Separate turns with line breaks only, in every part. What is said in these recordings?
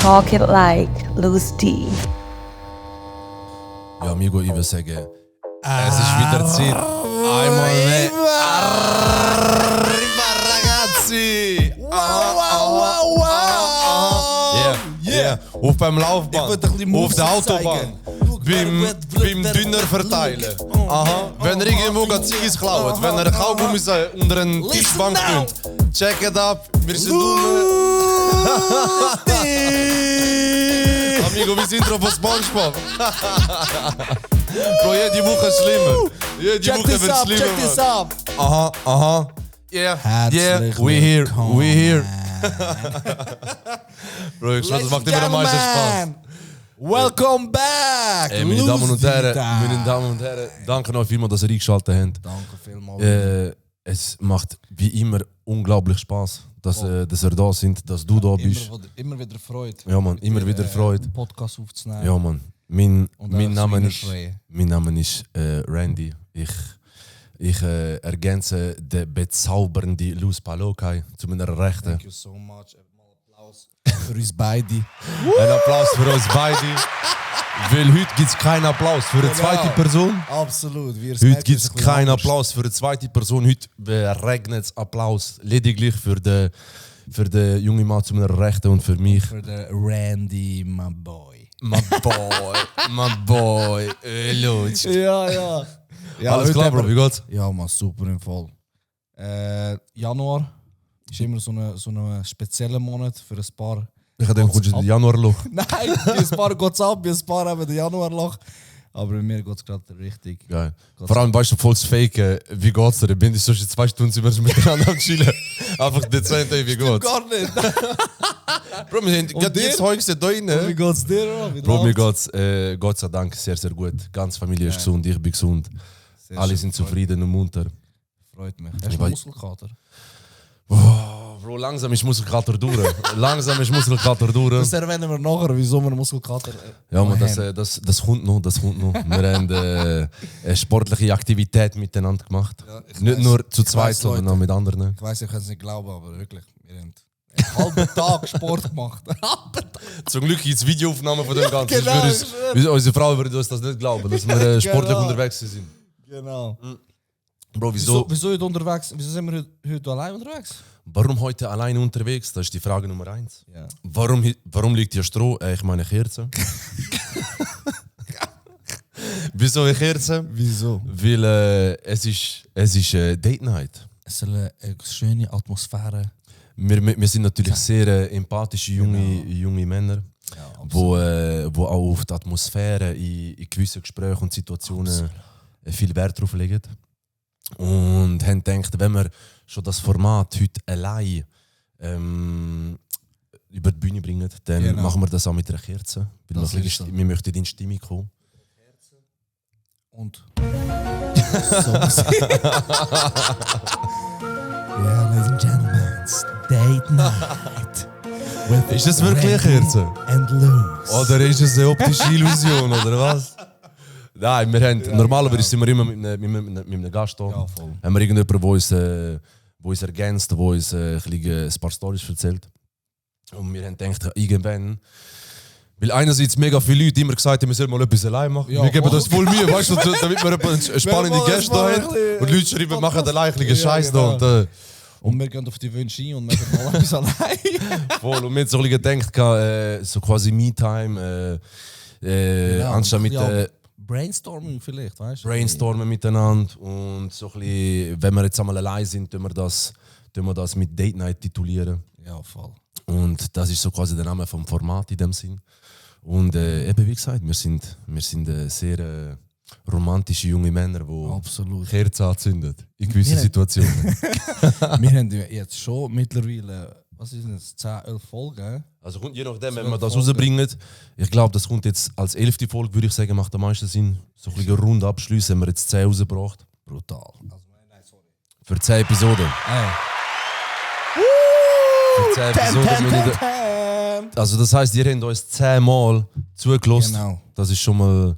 Talk it like Louis D.
Ja, amigo, ich würde sagen, es ist wieder Zeit. Einmal mehr. Arriba, ragazzi! Yeah. Auf beim Laufband, auf der Autobahn, beim Dünner verteilen. Aha. Wenn er irgendwo Ziggis klaut, wenn er Kaugummi unter den Tischbank nimmt. Check it up, wir sind Amigo, wir sind Intro von SpongeBob. Bro, jede Woche ist schlimmer. Jede Woche wird schlimmer.
Check this up.
Aha. Yeah, we here. Bro, ich schwör, das macht immer am meisten Spaß.
Welcome back!
Ey, meine Damen und Herren, danke euch vielmals, dass ihr eingeschaltet habt.
Danke vielmals.
Es macht wie immer unglaublich Spaß, dass ihr da sind, dass du da bist.
Immer wieder Freude.
Ja, man, immer wieder Freude.
Podcast aufzunehmen.
Ja, man. Mein Name ist Randy. Ich ergänze den bezaubernden Luz Palokai zu meiner Rechten.
Thank you so much. Mal Applaus für uns beide.
Ein Applaus für uns beide. Weil heute gibt es keinen Applaus für eine zweite Person.
Absolut.
Heute gibt es keinen Applaus für eine zweite Person. Heute regnet es Applaus lediglich für den jungen Mann zu meiner Rechten und für mich.
Für den Randy, my boy.
My boy. Lutsch.
Ja,
Alles klar, Bro, wie geht's?
Ja, man, super im Fall. Januar ist immer so ein spezieller Monat für ein paar.
Ich denke, du kommst in Januarloch.
Nein, bei ein paar geht es ab, bei ein paar haben den Januarloch. Aber bei mir geht es gerade richtig.
Geil. Vor allem, weißt du, voll das Fake, wie geht's dir? Ich bin so schon 2 Stunden sind wir miteinander am Chillen. Einfach dezent, wie geht's?
Gar nicht.
Bro, wir sind gerade jetzt heute da rein.
Wie geht's dir?
Bro, mir geht's Gott sei Dank sehr, sehr gut. Die ganze Familie ist gesund, ich bin gesund.
Sehr
Alle
schön,
sind zufrieden und munter.
Freut mich. Hast du einen Muskelkater?
Oh, Bro, langsam ist Muskelkater durch.
Das erwähnen wir nachher, wieso wir einen Muskelkater
Ja, man, das kommt noch. Wir haben eine sportliche Aktivität miteinander gemacht.
Ja,
nicht nur zu zweit, sondern auch mit anderen.
Ich weiss, ich kann es nicht glauben, aber wirklich, wir haben einen halben Tag Sport gemacht.
Zum Glück gibt es Videoaufnahmen von dem Ganzen.
Genau,
Unsere Frau würde uns das nicht glauben, dass wir sportlich unterwegs sind.
Genau.
Bro,
Wieso heute unterwegs? Wieso sind wir heute allein unterwegs?
Warum heute alleine unterwegs? Das ist die Frage Nummer 1.
Ja.
Warum liegt hier Stroh? Ich meine Kerze. Wieso eine Kerze?
Wieso?
Weil es ist Date Night.
Es soll eine schöne Atmosphäre.
Wir sind natürlich sehr empathische junge Männer, wo auch auf die Atmosphäre in gewissen Gesprächen und Situationen viel Wert drauf legen. Und haben gedacht, wenn wir schon das Format heute allein über die Bühne bringen, dann machen wir das auch mit einer Kerze. Weil wir möchten in Stimmung kommen.
Und so. Ja, ladies and gentlemen, it's Date Night.
Ist das wirklich eine Kerze?
And Luz.
Oder ist es eine optische Illusion, oder was? Nein, wir haben, normalerweise sind wir immer mit einem Gast da.
Ja, voll.
Haben wir irgendjemanden, der uns ergänzt, der uns ein paar Storys erzählt. Und wir haben gedacht, irgendwann. Weil einerseits mega viele Leute immer gesagt haben, wir sollen mal etwas allein machen. Ja, wir geben das voll Mühe, weißt du, damit wir eine spannende Gäste da haben. Und Leute schreiben, machen allein ein Scheiß da.
Und wir gehen auf die Wünsche ein und machen mal etwas allein.
Voll, und wir haben so ein bisschen gedacht, so quasi Me-Time, anstatt mit
Brainstorming vielleicht, weißt du?
Brainstormen miteinander und so ein bisschen, wenn wir jetzt einmal allein sind, tun wir das mit Date Night titulieren.
Ja, voll.
Und das ist so quasi der Name vom Format in dem Sinn. Und eben wie gesagt, wir sind sehr romantische junge Männer, die Kerzen anzünden in gewissen Situationen.
Wir haben jetzt schon mittlerweile, was ist das, 10, 11 Folgen?
Also je nachdem, wenn wir das rausbringen, ich glaube, das kommt jetzt als 11. Folge, würde ich sagen, macht am meisten Sinn. So ein bisschen rund abschließen, haben wir jetzt 10 rausgebracht.
Brutal. Also,
nein, sorry. Für 10 Episoden. Für 10 Episoden. Also das heisst, ihr habt uns 10 Mal zugelassen.
Genau.
Das ist schon mal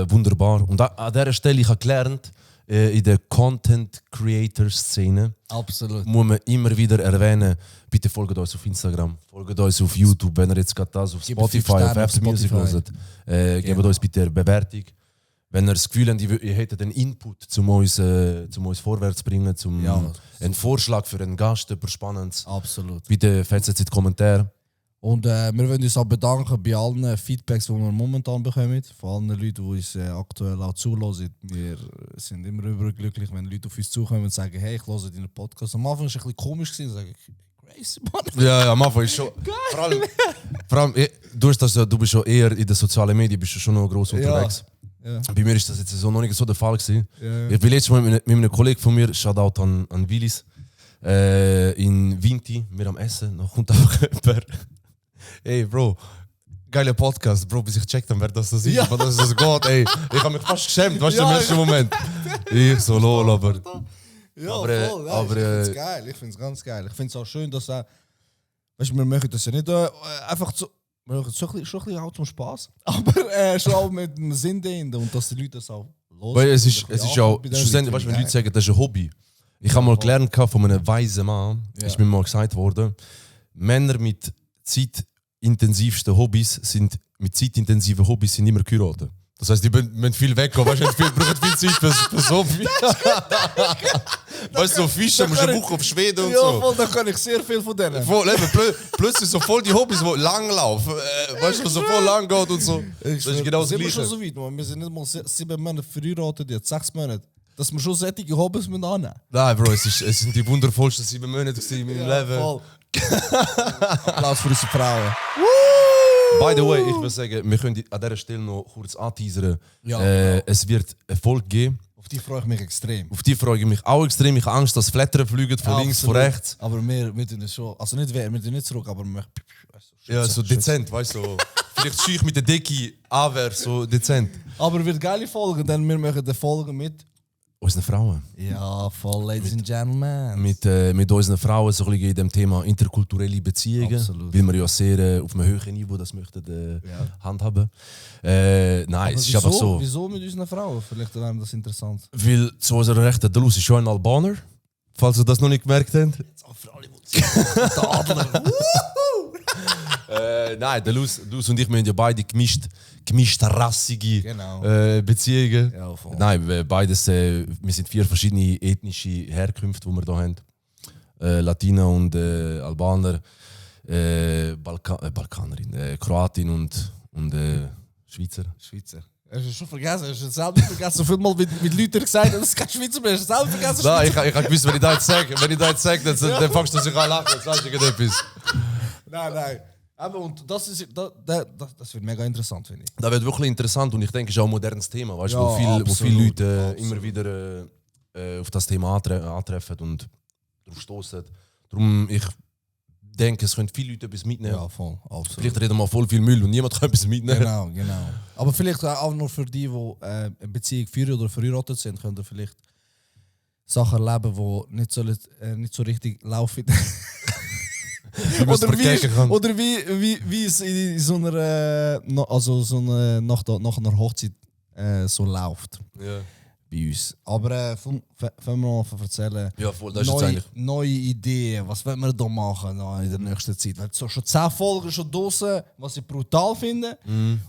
wunderbar. Und an dieser Stelle, ich habe gelernt, in der Content-Creator-Szene
Absolut.
muss man immer wieder erwähnen, bitte folgt uns auf Instagram, folgt uns auf YouTube, wenn ihr jetzt gerade das auf
Gebt 5
Spotify, auf
Sterne auf
Apple Music
Spotify.
hört. Gebt uns bitte eine Bewertung. Wenn ihr das Gefühl habt, ihr hättet einen Input, um uns vorwärts zu bringen, einen Vorschlag für einen Gast, etwas Spannendes,
Absolut.
bitte fetzt jetzt in die Kommentare.
Und wir wollen uns auch bedanken bei allen Feedbacks, die wir momentan bekommen. Von allen Leuten, die uns aktuell auch zuhören. Wir sind immer überglücklich, wenn Leute auf uns zukommen und sagen, hey, ich höre deinen Podcast. Am Anfang war es ein bisschen komisch, und sage ich, crazy, Mann.
Ja, am Anfang ist schon. Vor allem du bist schon eher in den sozialen Medien, bist du schon noch gross unterwegs.
Ja.
Bei mir ist das jetzt so noch nicht so der Fall gewesen.
Ja.
Ich bin letztes Mal mit einem Kollegen von mir, Shoutout an Willis, in Vinti, wir am Essen, noch kommt einfach jemand. Ey, Bro, geiler Podcast, Bro, bis ich gecheckt habe, wer das ist,
Ja.
aber das ist Gott, ey. Ich habe mich fast geschämt, weißt du, im ersten Moment. Ich so, lol, aber...
Ja,
Aber,
voll.
aber,
ich finde es geil. Ich finde es ganz geil. Ich finde es auch schön, dass weißt du, wir machen das ja nicht einfach so. Wir machen es schon ein bisschen auch zum Spaß. Aber schon auch mit einem Sinn dahinter und dass die Leute das auch los.
Weil es ist auch, schlussendlich, weißt du, wenn Leute sagen, das ist ein Hobby. Ich habe mal gelernt von einem weisen Mann, ist mir mal gesagt worden, Männer mit zeitintensivsten Hobbys sind immer geheiratet. Das heisst, die müssen viel weggehen, weißt du, brauchen viel Zeit für so viel. Weißt du, so Fische, musst eine Woche auf Schweden und
ja,
so.
voll, da kann ich sehr viel von denen.
Voll, plötzlich so voll die Hobbys, die lang laufen. Weißt du, so voll lang geht und so. Das ist genau das
sind wir
Gleiche.
schon so weit, man. Wir sind nicht mal 7 Monate verheiratet, jetzt 6 Monate. Dass wir schon solche Hobbys mit annehmen.
Nein, Bro, es sind die wundervollsten 7 Monate in meinem Leben.
Voll. Applaus für unsere Frauen.
By the way, ich will sagen, wir können an dieser Stelle noch kurz anteasern.
Ja, genau.
Es wird Erfolg geben.
Auf die freue ich mich extrem.
Auf die freue ich mich auch extrem. Ich habe Angst, dass Flattern fliegen von links, von
Absolut.
rechts.
Aber wir tun es schon. Also nicht wir tun nicht zurück, aber wir
Ja, so dezent, weißt du. So. Vielleicht schüch mit der Decke anwärts, so dezent.
Aber wird geile Folgen, denn wir machen die Folgen mit.
Unsere Frauen.
Ja, voll, Ladies and Gentlemen.
Mit unseren Frauen so ein bisschen in dem Thema interkulturelle Beziehungen.
Absolut.
Weil wir ja sehr auf einem höheren Niveau das möchten handhaben. Nein, es ist
wieso,
einfach so.
Wieso mit unseren Frauen? Vielleicht wäre das interessant.
Weil zu unserer Rechten, der Luz ist schon ein Albaner. Falls ihr das noch nicht gemerkt habt.
Für alle, die der Adler.
Nein, der Luz und ich, wir haben ja beide gemischt rassige
Genau.
Beziehungen.
Ja, voll.
Nein, beides, wir sind 4 verschiedene ethnische Herkünfte, die wir hier haben. Latina und Albaner, Balkanerin, Kroatin und Schweizer.
Schweizer. Hast du schon vergessen? Hast du selber vergessen? So viel Mal mit Leuten gesagt, dass es kein Schweizer mehr ist. Hast du selber vergessen?
Nein, ich habe gewusst, wenn ich das jetzt sage, dann fängst du sich an lachen. Jetzt sagst du irgendetwas.
Nein. Aber und das wird mega interessant, finde ich.
Das wird wirklich interessant und ich denke, es ist auch ein modernes Thema, weißt,
Ja,
wo viele
absolut,
Leute immer wieder auf das Thema antreffen und darauf stoßen. Darum, ich denke, es können viele Leute etwas mitnehmen.
Ja, voll, absolut.
Vielleicht reden wir voll viel Müll und niemand kann etwas mitnehmen.
Genau. Aber vielleicht auch nur für die eine Beziehung führen oder verheiratet sind, können vielleicht Sachen erleben, die nicht so richtig laufen. Oder wie es in so einer, nach einer Hochzeit so läuft
Ja.
bei uns. Aber fangen wir mal an erzählen.
Ja, voll, das ist jetzt eigentlich.
Neue Ideen, was wollen wir da machen in der nächsten Zeit? Weil so schon 10 Folgen schon draussen, was ich brutal finde.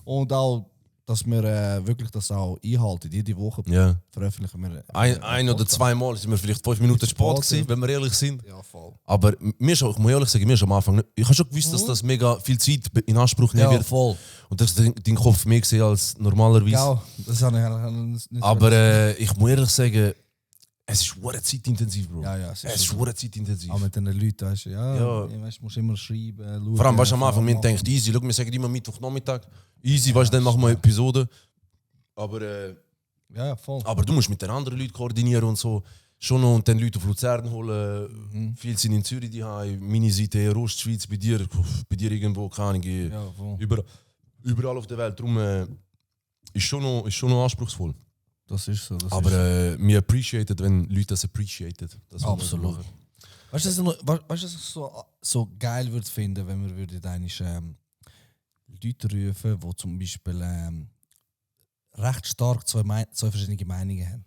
Und auch, dass wir wirklich das auch einhalten. Jede Woche
Ja.
veröffentlichen wir.
Ein oder zweimal sind wir vielleicht 5 Minuten spät gewesen, wenn wir ehrlich sind.
Ja, voll.
Aber ich muss ehrlich sagen, mir ist am Anfang nicht, ich habe schon gewusst, dass das mega viel Zeit in Anspruch nehmen wird.
voll.
Und das ist dein Kopf mehr gesehen als normalerweise.
Ja, das habe ich nicht
Aber ich muss ehrlich sagen, es ist hure zeitintensiv, Bro.
Ja,
es ist hure zeitintensiv.
auch mit den Leuten, weißt du,
Ja.
weißt, musst immer schreiben, schauen.
Vor allem, weißt du, am Anfang, wir denken, easy, schau, wir sagen immer Mittwochnachmittag, easy, weißt du, dann machen wir eine Episode.
Ja, voll.
Aber du musst mit den anderen Leuten koordinieren und so. Schon noch und dann Leute auf Luzern holen. Viele sind in Zürich, die haben meine Seite eher Ostschweiz, bei dir irgendwo, keine Ahnung,
Ja, voll.
überall auf der Welt. Darum ist schon noch anspruchsvoll.
Das ist so.
Aber wir appreciated, wenn Leute das appreciated. Das
Absolut. Weißt du, was ich so geil würde finden, wenn wir Leute rufen, die zum Beispiel recht stark zwei verschiedene Meinungen haben.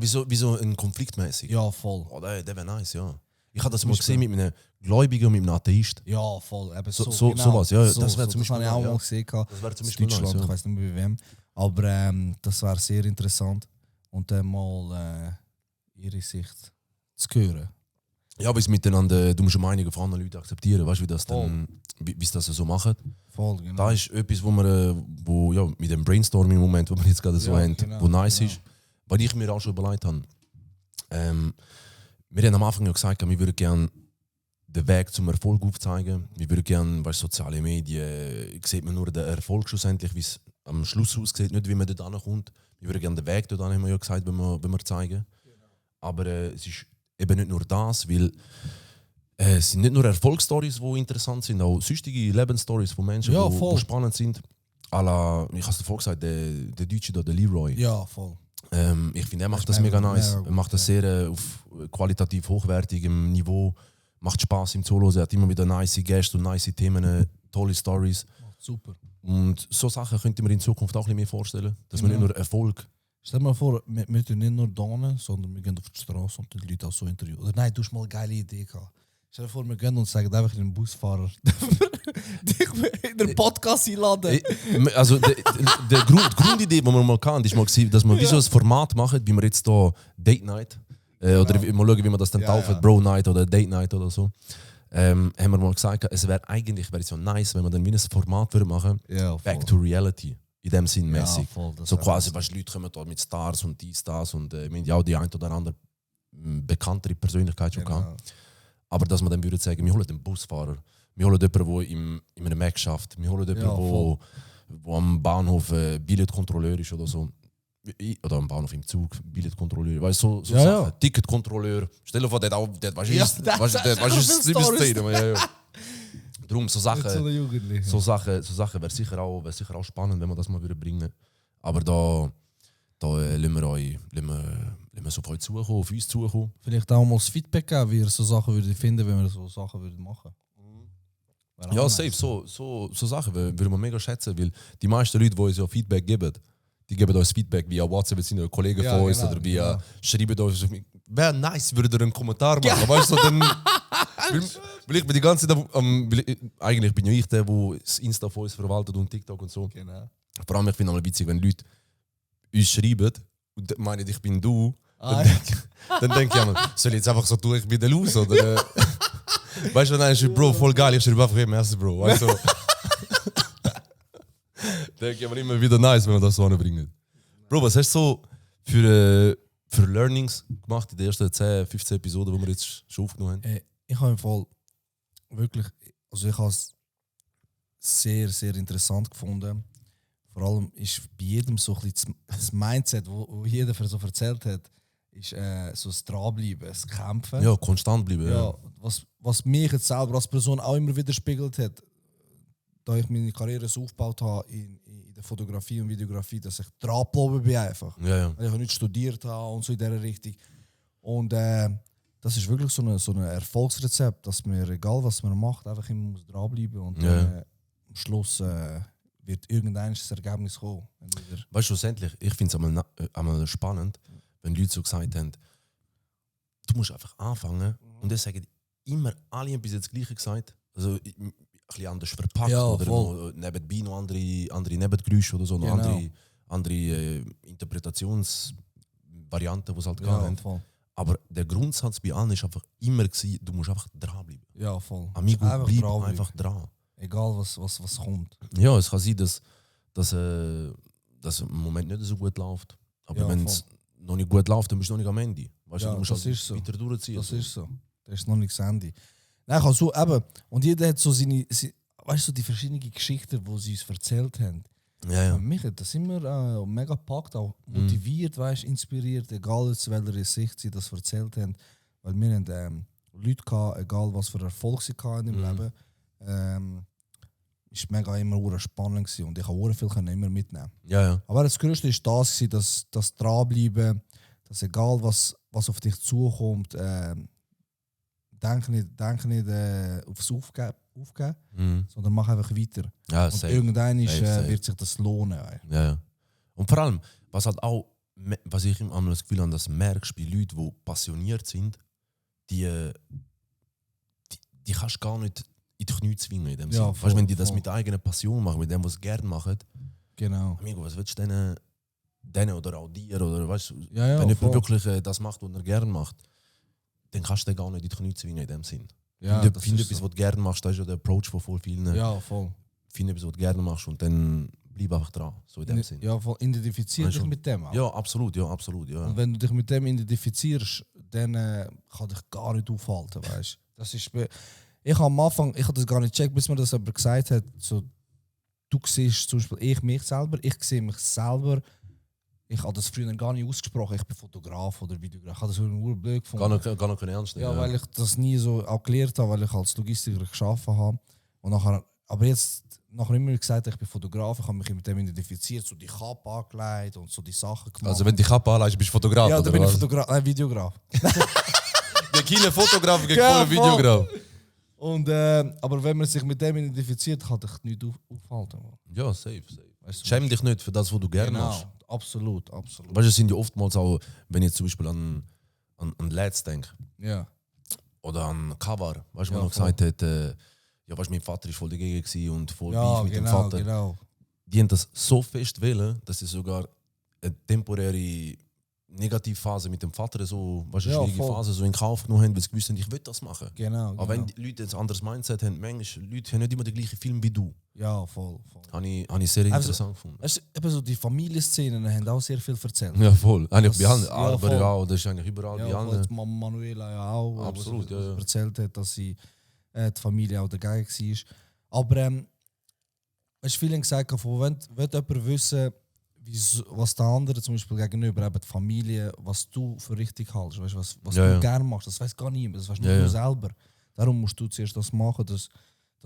wie so ein konfliktmäßig.
Ja, voll.
Oh, der wäre nice, ja. Ich habe das mal gesehen mit einem Gläubigen und mit einem Atheist.
Ja, voll. Eben
So-
so,
sowas, ja,
So,
das wäre zum Beispiel
das habe ich auch
ja.
mal gesehen.
Das wäre zum
In
Beispiel
Deutschland,
nice,
ich
ja.
weiß nicht mehr bei wem. Aber das wäre sehr interessant. Und dann mal ihre Sicht zu hören.
Ja, aber es miteinander, du musst die Meinungen von anderen Leuten akzeptieren, weißt du, wie sie das so machen.
Voll, genau.
Da ist etwas, wo ja, mit dem Brainstorming-Moment, wo wir jetzt gerade so
Ja,
haben,
genau,
wo nice
genau.
ist, weil ich mir auch schon überlegt habe. Wir haben am Anfang ja gesagt, wir würden gerne den Weg zum Erfolg aufzeigen. Wir würden gerne, weißt, soziale Medien, sieht man nur den Erfolg schlussendlich, wie es am Schluss aussieht, nicht wie man dort ankommt. Wir würden gerne den Weg dort haben wir ja gesagt, wenn wir zeigen. Aber es ist eben nicht nur das, weil es sind nicht nur Erfolgsstories, die interessant sind, auch sonstige Lebensstories von Menschen,
Ja,
die
voll.
spannend sind. Ich habe es davor gesagt, der Deutsche da, der Leroy.
Ja, voll.
Ich finde, er macht
Das
das
ist
mega
mega-
nice.
mega
Er
gut,
macht das sehr auf qualitativ hochwertigem Niveau. Macht Spaß im Zuhören. Er hat immer wieder nice Gäste und nice Themen, tolle Stories.
Super.
Und so Sachen könnte man in Zukunft auch ein bisschen mehr vorstellen. Dass man nicht
Genau.
nur Erfolg.
Stell dir mal vor, wir tun nicht nur da, sondern wir gehen auf die Straße und die Leute auch so interviewen. Oder nein, du hast mal eine geile Idee gehabt. Stell dir vor, wir gehen und sagen einfach einem Busfahrer, dich in den Podcast einladen.
Also, die Grundidee, die man mal kann, ist mal, gewesen, dass man wie so ein Format macht, wie wir jetzt hier Date Night. Oder mal schauen, wie man das dann
Ja,
tauft,
ja.
Bro Night oder Date Night oder so. Haben wir mal gesagt, es wäre eigentlich so nice, wenn man dann wie ein Format würde machen,
Ja, voll.
back to reality. In dem Sinn mäßig.
Ja, voll, das
So
wär
quasi,
nice.
weißt, Leute kommen da mit Stars und dies, das und wir haben ja auch die ein oder andere bekanntere Persönlichkeit schon gehabt.
Genau.
Aber dass man dann würde sagen, wir holen den Busfahrer, wir holen jemanden, der in einem Mac schafft, wir holen jemanden,
Ja, voll.
der am Bahnhof Billetkontrolleur ist oder so. Oder am Bahnhof im Zug, Billetkontrolleur. Weißt du, so
Ja,
Sachen.
ja.
Ticketkontrolleur. Stell dir vor, der weißt du,
Ja,
ist
das
weißt du,
ist
weißt
so
du,
viel
das
Stories.
Szene. Ja, ja. Darum, so
Nicht so
Sachen,
eine Jugendliche.
so Sachen wäre sicher auch spannend, wenn wir das mal wieder bringen. Aber da lassen wir so auf euch zukommen, auf uns zukommen.
Vielleicht auch mal das Feedback geben, wie ihr so Sachen würdet finden, wenn wir so Sachen würden machen. Wäre auch
Ja,
nice.
safe, so Sachen würden wir mega schätzen, weil die meisten Leute, die uns ja Feedback geben, die geben uns Feedback via WhatsApp, jetzt sind ja Kollegen
Ja,
von uns
genau,
oder via
genau.
schreiben uns. Wäre nice, würde ihr einen Kommentar machen. Weißt du, so dann. Weil ich bin die ganze Zeit eigentlich bin ja ich der, der das Insta von uns verwaltet und TikTok und so.
Genau.
Vor allem, ich finde es witzig, wenn Leute uns schreiben und meinen, ich bin du.
Ah,
Dann denke ich, ja, soll ich jetzt einfach so tun, ich bin der Los? Oder, weißt du, dann ist Bro, voll geil, ich schreibe einfach immer erst Bro. Weißt du? Denke ich aber immer wieder nice, wenn wir das so anbringen. Bro, was hast du so für Learnings gemacht in den ersten 10, 15 Episoden, die wir jetzt schon aufgenommen haben?
Ich habe im Fall wirklich, also ich habe es sehr, sehr interessant gefunden. Vor allem ist bei jedem so ein bisschen das Mindset, wo jeder so erzählt hat, ist so das Dranbleiben, das Kämpfen.
Ja, konstant bleiben.
Ja,
Ja.
was mich jetzt selber als Person auch immer widerspiegelt hat, da ich meine Karriere so aufgebaut habe in der Fotografie und Videografie, dass ich dranbleiben bin einfach.
Ja.
Weil ich nicht studiert habe und so in dieser Richtung. Und das ist wirklich so ein Erfolgsrezept, dass man, egal was man macht, einfach immer muss dranbleiben und
Ja.
dann, am Schluss wird irgendein das Ergebnis kommen. Wenn du wieder-
Weißt du, schlussendlich, ich finde es einmal spannend, wenn Leute so gesagt haben, du musst einfach anfangen. Und dann sagen immer alle bis jetzt das Gleiche gesagt. Also ein bisschen anders verpackt
Ja,
oder
voll.
noch nebenbei noch andere Nebengeräusche oder so, noch
Genau.
andere Interpretationsvarianten, die es halt
Ja,
haben.
voll.
Aber der Grundsatz bei allen ist einfach immer gewesen, du musst einfach dranbleiben.
Ja, voll.
Amigo,
Einfach
bleib
dranbleiben.
einfach dran.
Egal was kommt.
Ja, es kann sein, dass im Moment nicht so gut läuft. Aber
Ja,
wenn es noch nicht gut läuft, dann bist du noch nicht am Ende. Weißt du,
Ja,
du musst
das
halt
ist so.
weiter durchziehen.
Das ist so. Das ist noch nicht das Ende. Nein, ich habe so eben. Und jeder hat so weißt du, die verschiedenen Geschichten, die sie uns erzählt haben.
Ja.
Und mich hat das immer mega gepackt, auch motiviert, weißt, inspiriert, egal aus welcher Sicht sie das erzählt haben. Weil wir haben Leute gehabt, egal was für Erfolg sie hatten im Leben, ist mega immer ur spannend gewesen und ich habe ur viel immer mitnehmen.
Ja.
Aber das Größte ist das gewesen, dass dranbleiben, dass egal was auf dich zukommt, denk nicht aufs Aufgeben, sondern mach einfach weiter.
Ja,
Und
safe.
irgendwann
Safe.
wird sich das lohnen.
Ja. Und vor allem, was halt auch was ich immer das Gefühl habe, dass du merkst bei Leuten, die passioniert sind, die kannst du gar nicht in die Knie zwingen in dem
Ja,
Sinn.
voll,
Weißt, wenn die das
voll.
mit der eigenen Passion machen, mit dem, was sie gerne machen,
Genau.
amigo, was willst du denen oder auch dir, oder weißt du,
Ja,
wenn
voll.
jemand wirklich das macht, was er gerne macht, dann kannst du den gar nicht in die Knie zwingen in dem Sinn.
Ja,
Finde
das
find
ist
etwas,
so.
was du gerne machst, das ist ja der Approach von voll vielen.
Ja, voll.
Finde etwas, was du gerne machst und dann bleib einfach dran, so in dem Sinn.
Ja, voll. Identifizier
Weißt
dich
du?
mit dem auch.
Ja, absolut, ja, absolut, ja.
Und wenn du dich mit dem identifizierst, dann kann dich gar nicht aufhalten, weißt? Das ist ich habe am Anfang, ich habe das gar nicht gecheckt, bis mir das jemand gesagt hat, so, du siehst zum Beispiel ich mich selber, ich sehe mich selber, ich habe das früher gar nicht ausgesprochen, ich bin Fotograf oder Videograf, ich habe das nur blöd gefunden.
Gar noch keine ernst nehmen.
Ja, weil ich das nie so auch gelernt habe, weil ich als Logistiker gearbeitet habe. Und nachher, aber jetzt, nachher immer gesagt, ich bin Fotograf, ich habe mich mit dem identifiziert, so die Kappe angelegt und so die Sachen gemacht.
Also wenn du die Kappe anlegst, bist du Fotograf,
ja,
oder
dann bin ich
was?
Fotograf, Videograf.
Der keine Fotograf gegen
Ja,
vollen Videograf.
Und, aber wenn man sich mit dem identifiziert, kann dich nicht aufhalten. Man.
Ja, safe.
Weißt du,
Schäm dich nicht für das, was du gerne
genau,
machst.
absolut.
Weißt du, es sind ja oftmals auch, wenn ich zum Beispiel an Lads denke,
Ja,
oder an Cover, weißt du,
Ja,
wo noch
voll.
gesagt hat, ja, weißt du, mein Vater ist voll dagegen gewesen und voll
ja
Beef mit dem
genau,
Vater.
genau.
Die haben das so fest wählen, dass sie sogar eine temporäre Negativphase mit dem Vater, so, weißt du, eine
Ja,
schwierige
voll.
Phase, so in Kauf genommen haben, weil sie gewusst haben, ich will das machen.
Genau,
Aber wenn die Leute ein anderes Mindset haben, manchmal Leute haben nicht immer den gleichen Film wie du.
ja, voll.
Habe ich sehr
Also,
interessant gefunden.
Weißt du, eben so die Familienszenen haben auch sehr viel erzählt.
Ja, voll. Eigentlich bei allen.
ja,
Aber
voll.
ja, das ist eigentlich überall bei
Ja, voll,
allen.
die Manuela ja auch,
Absolut,
wo
ja,
sie
ja.
erzählt hat, dass sie die Familie auch dagegen war. Aber weißt du, viele haben gesagt, wenn jemand wissen, was der andere zum Beispiel gegenüber eben die Familie, was du für richtig hältst, weißt, was
Ja,
du
ja.
gerne machst, das weiß gar niemand, das weißt nur
Ja,
du
ja.
selber. Darum musst du zuerst das machen, dass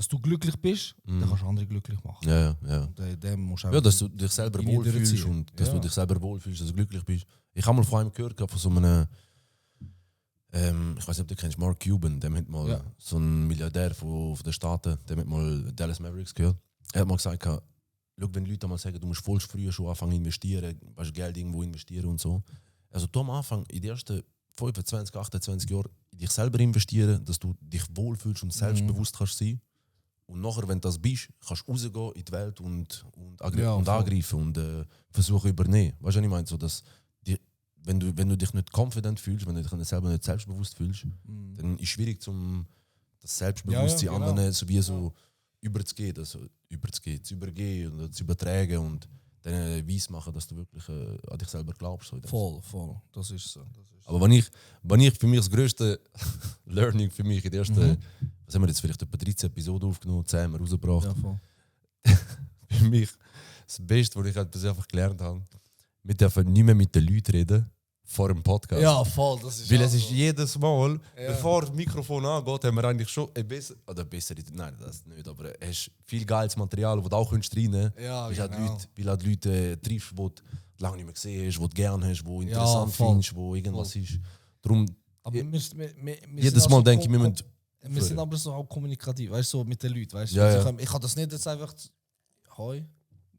du glücklich bist, dann kannst du andere glücklich machen.
Ja.
Und dem musst du
Ja, dass du dich selber
Linie
wohlfühlst
durchziehen.
und dass
Ja.
du dich selber wohlfühlst, dass du glücklich bist. Ich habe mal von einem gehört, von so einem, ich weiß nicht, ob du kennst, Mark Cuban, der hat mal
Ja.
so ein Milliardär von den Staaten, der hat mal Dallas Mavericks gehört. Er hat mal gesagt, schau, wenn Leute mal sagen, du musst voll früh schon anfangen zu investieren, weißt, Geld irgendwo investieren und so. Also du am Anfang, in den ersten 25, 28 Jahren, in dich selber investieren, dass du dich wohlfühlst und selbstbewusst kannst sein. Und nachher, wenn du das bist, kannst du rausgehen in die Welt und
Ja, voll.
angreifen und versuchen übernehmen. Weißt du, was ich meine? So, dass wenn du dich nicht confident fühlst, wenn du dich selber nicht selbstbewusst fühlst, dann ist es schwierig, das Selbstbewusstsein
Ja, ja, genau.
anderen so wie so überzugehen, also zu übergehen oder zu übertragen und dann weiss machen, dass du wirklich an dich selber glaubst. So in dem
voll, das ist so.
aber wenn ich für mich das grösste Learning für mich in der ersten, was haben wir jetzt vielleicht etwa 13 Episoden aufgenommen, 10 haben wir rausgebracht.
Ja, voll.
Für mich das Beste, was ich halt bisher einfach gelernt habe, wir dürfen nicht mehr mit den Leuten reden vor dem Podcast.
Ja, voll, das ist
Weil
auch
es ist
so.
jedes Mal,
Ja.
bevor das Mikrofon angeht, haben wir eigentlich schon nein, das nicht, aber hast viel geiles Material, das du auch reinnehmen kannst.
Ja,
Weil
genau.
du halt Leute triffst, die du lange nicht mehr gesehen hast, die du gerne hast, die du interessant
voll.
findest, wo irgendwas ist. Darum,
Aber wir
jedes
sind
Mal
auch so
denke ich, wir müssen...
wir sind aber so auch kommunikativ, weißt du, so mit den Leuten, weißt du.
Ja,
Also
ja.
Ich kann das nicht jetzt einfach. Hoi.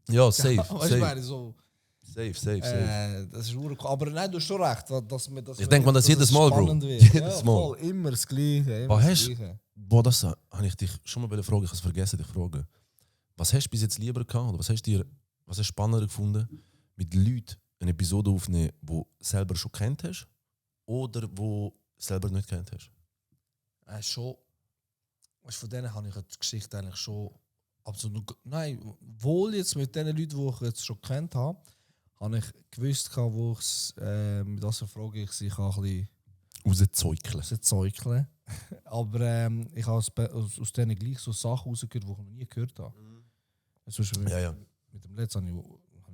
Ja, safe,
Weißt du, ich
safe,
meine, so.
safe.
Das ist urcool. Aber nein, du hast schon recht. Dass wir das
Ich denke mal, das jedes
es
Mal, Bro.
spannend wird.
Jedes
Ja,
Mal.
voll, immer das Gleiche. Immer
Was
das
hast
Gleiche.
Boah, das habe ich dich schon mal fragen, ich habe es vergessen, dich zu fragen. Was hast du bis jetzt lieber gehabt, oder was hast du spannender gefunden, mit Leuten eine Episode aufnehmen, die du selber schon kennt hast, oder die du selber nicht kennt hast?
Schon. Weißt, von denen habe ich die Geschichte eigentlich schon absolut. Nein, wohl jetzt mit den Leuten, die ich jetzt schon kennt habe, habe ich gewusst, wo ich mit dieser Frage ich sich ein bisschen
Rauszeugeln.
rauszeugeln. Aber ich habe aus denen gleich so Sachen rausgehört, die ich noch nie gehört habe. Zum Beispiel
Ja.
mit dem Letzten habe ich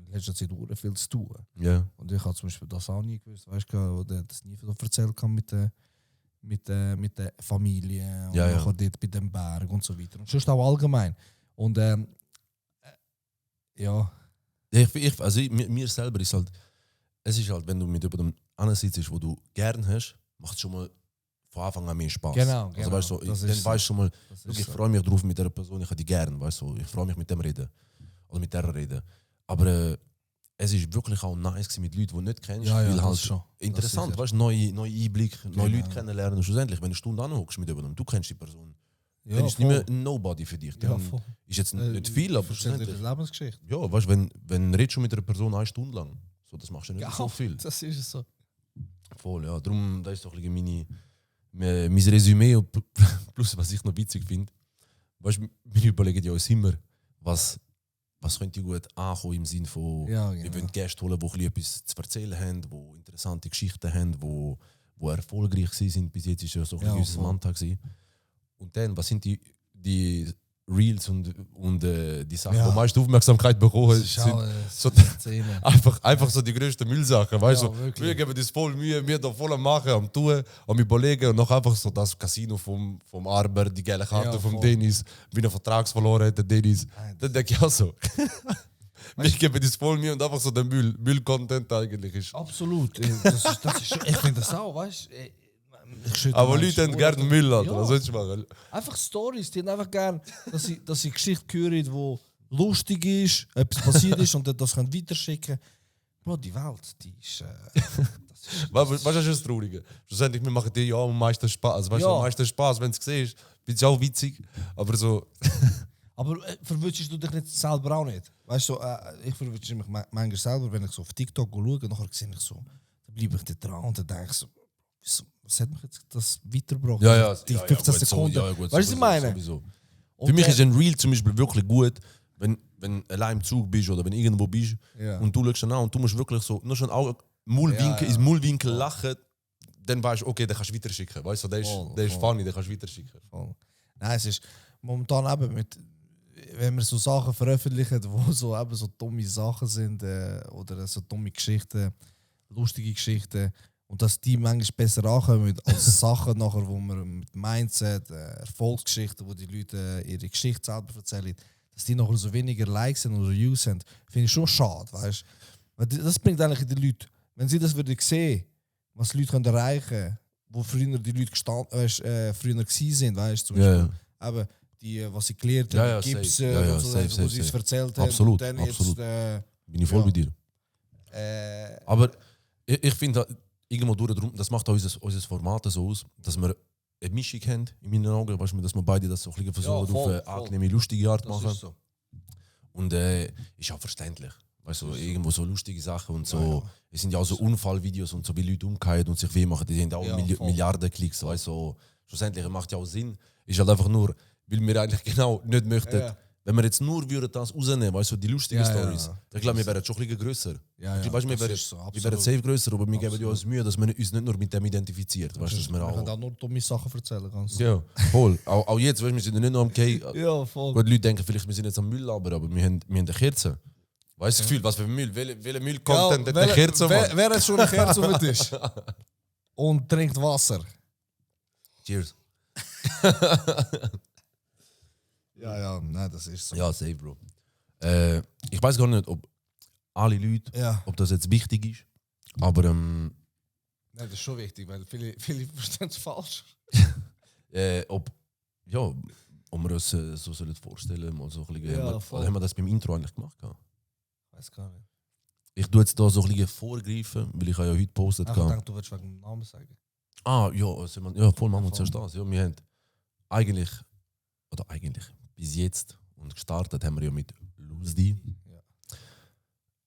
in letzter Zeit sehr viel zu tun.
Ja.
Und ich habe zum Beispiel das auch nie gewusst. Weißt du, der hat das nie so erzählt mit der Familie und
Ja, ja.
nachher dort bei dem Berg und so weiter. Und sonst auch allgemein. Und ja.
Mir selber ist halt, es ist halt, wenn du mit jemandem sitzt, wo du gern hast, macht es schon mal von Anfang an mehr Spaß.
Genau,
Also weißt du,
das
dann
ist so.
weißt du schon mal,
Das
ich
ist so.
freue mich drauf mit der Person, ich habe die gern, weißt du, ich freue mich mit dem reden oder mit der reden. Aber es ist wirklich auch nice gewesen mit Leuten, die du nicht kennst.
Ja,
weil
das
halt
schon.
interessant,
Das
weißt du, neue Einblicke, neue
Genau.
Leute kennenlernen. Und schlussendlich, wenn du eine Stunde anhockst mit jemandem, du kennst die Person.
Ja,
dann ist es nicht
voll.
mehr ein Nobody für dich.
Ja,
Dann
voll.
ist jetzt nicht viel, aber
Erzähl dir
schlussendlich.
die Lebensgeschichte.
Ja, weißt du, wenn redest du mit einer Person 1 Stunde lang, so, das machst du nicht so viel.
Das ist so.
Voll, ja. Darum, da ist doch ein bisschen mein Resümee und plus, was ich noch witzig finde. Weißt du, wir überlegen ja uns immer, was könnte gut ankommen im Sinne von,
Ja,
wir
genau.
wollen Gäste holen, die ein bisschen etwas zu erzählen haben, die interessante Geschichten haben, die erfolgreich sind. Bis jetzt war ja so ein bisschen unser
voll.
Mantra gewesen. Und dann, was sind die Reels und die Sachen,
Ja.
die meiste Aufmerksamkeit bekommen,
Das ist auch
sind
eine
so-
Szene.
einfach so die grössten Müllsachen. Weißt du,
Ja, wirklich.
wir geben uns voll Mühe, wir da voll am Machen, am Tun, am Überlegen und noch einfach so das Casino vom Arber, die geile Karte
Ja,
vom
voll.
Dennis, wie er Vertrags verloren hat, der Dennis.
Nein,
Dann denke ich auch so. Wir geben uns voll Mühe und einfach so der Müll-Content eigentlich ist.
Absolut. Das ist, ich finde das auch, weißt du?
Aber Leute haben gerne Müll, Alter.
Ja.
Was soll ich machen?
Einfach Stories, die haben einfach gerne, dass sie Geschichte hören, die lustig ist, etwas passiert ist und dann das können weiterschicken. Bro, die Welt, die ist.
Weißt du, was ist das Traurige? Schlussendlich, wir machen dir ja am meisten Spaß. Weißt du,
Ja.
am meisten Spaß, wenn du es siehst, findest du auch witzig. Aber so,
Aber verwünschst du dich nicht selber auch nicht? Weißt du, ich verwünsche mich manchmal selber, wenn ich so auf TikTok schaue, und nachher sehe ich so, dann bleibe ich da dran und dann denke ich so, was hat mich jetzt das weitergebracht? Die 15
gut,
Sekunden.
So, ja, gut,
weißt du, was ich
sowieso,
meine?
sowieso.
Und
Für mich
dann-
ist ein Reel zum Beispiel wirklich gut, wenn du allein im Zug bist oder wenn du irgendwo bist
Ja.
und du schaust dann an und du musst wirklich so, nur schon auch Mullwinkel,
Ja, ja.
ins Mullwinkel lachen, dann weißt du, okay, den kannst du weiterschicken. Weißt du, der ist
Voll.
funny, den kannst du weiterschicken.
Voll. Nein, es ist momentan eben mit, wenn wir so Sachen veröffentlichen, wo so eben so dumme Sachen sind oder so dumme Geschichten, lustige Geschichten und dass die manchmal besser ankommen als Sachen nachher, wo wir mit Mindset, Erfolgsgeschichten, wo die Leute ihre Geschichte selber erzählen, dass die nachher so weniger Likes haben oder Views haben, finde ich schon schade, weißt du? Das bringt eigentlich die Leute, wenn sie das würden sehen, was die Leute können erreichen können, wo früher die Leute früher gewesen sind, weißt du, zum
Ja,
Beispiel. Aber die, was sie gelernt haben,
Ja, ja,
Gips,
safe. Ja, ja,
und so,
safe,
wo sie es
safe.
erzählt haben.
Absolut,
und dann
absolut.
Jetzt,
Bin ich voll
Ja.
bei dir.
äh,
Aber ich finde, irgendwo durch, das macht auch unser Format so aus, dass wir eine Mischung haben, in meinen Augen, weißt du, dass wir beide das so ein bisschen versuchen,
voll,
auf eine
voll.
angenehme, lustige Art zu
das
machen.
ist so.
Und ist auch verständlich. Weißt du, irgendwo so lustige Sachen und so.
Ja, ja.
Es sind ja auch so Unfallvideos und so, wie Leute umgehen und sich weh machen, die sind auch
Ja, voll.
Milliarden Klicks. Weißt du, so. Schlussendlich macht ja auch Sinn. Ist halt einfach nur, weil wir eigentlich genau nicht möchten,
Ja.
wenn wir jetzt nur würden das rausnehmen, weißt du, die lustigen
Ja, ja,
Stories.
ja.
Ich glaube, wir wären schon ein bisschen grösser.
Ja, ja,
Weißt du, wir
das
wären,
ist so,
wir
absolut.
wären safe grösser, aber wir geben
Absolut.
uns Mühe, dass man uns nicht nur mit dem identifiziert. Weißt du, dass wir
Wir können
auch.
auch nur dumme Sachen erzählen. Ganz.
Ja, voll. Auch jetzt, weißt du, wir sind ja nicht nur am K.
Ja, voll.
Gut, Leute denken vielleicht, wir sind jetzt am Müll, aber wir haben eine Kerze. Weißt du das Gefühl, was für Müll? Welcher Müll-Content hat eine Kerze? Mann?
wer hat schon eine Kerze auf dem Tisch? Und trinkt Wasser.
Cheers.
Ja, nein, das ist so.
Ja, safe, Bro. Ich weiß gar nicht, ob alle Leute,
Ja.
ob das jetzt wichtig ist, aber
Nein, das ist schon wichtig, weil viele verstehen es falsch.
ob wir uns so sollen vorstellen, mal so ein bisschen,
Ja,
haben,
voll.
wir, haben wir das beim Intro eigentlich gemacht? gehabt?
Weiß gar nicht.
Ich tue jetzt da so ein bisschen vorgreifen, weil ich habe ja heute gepostet.
Ich
gehabt.
denke, du willst wegen dem Namen sagen.
Ja, voll machen wir
voll.
zuerst das. Ja, wir haben eigentlich, bis jetzt und gestartet haben wir ja mit Luzdi.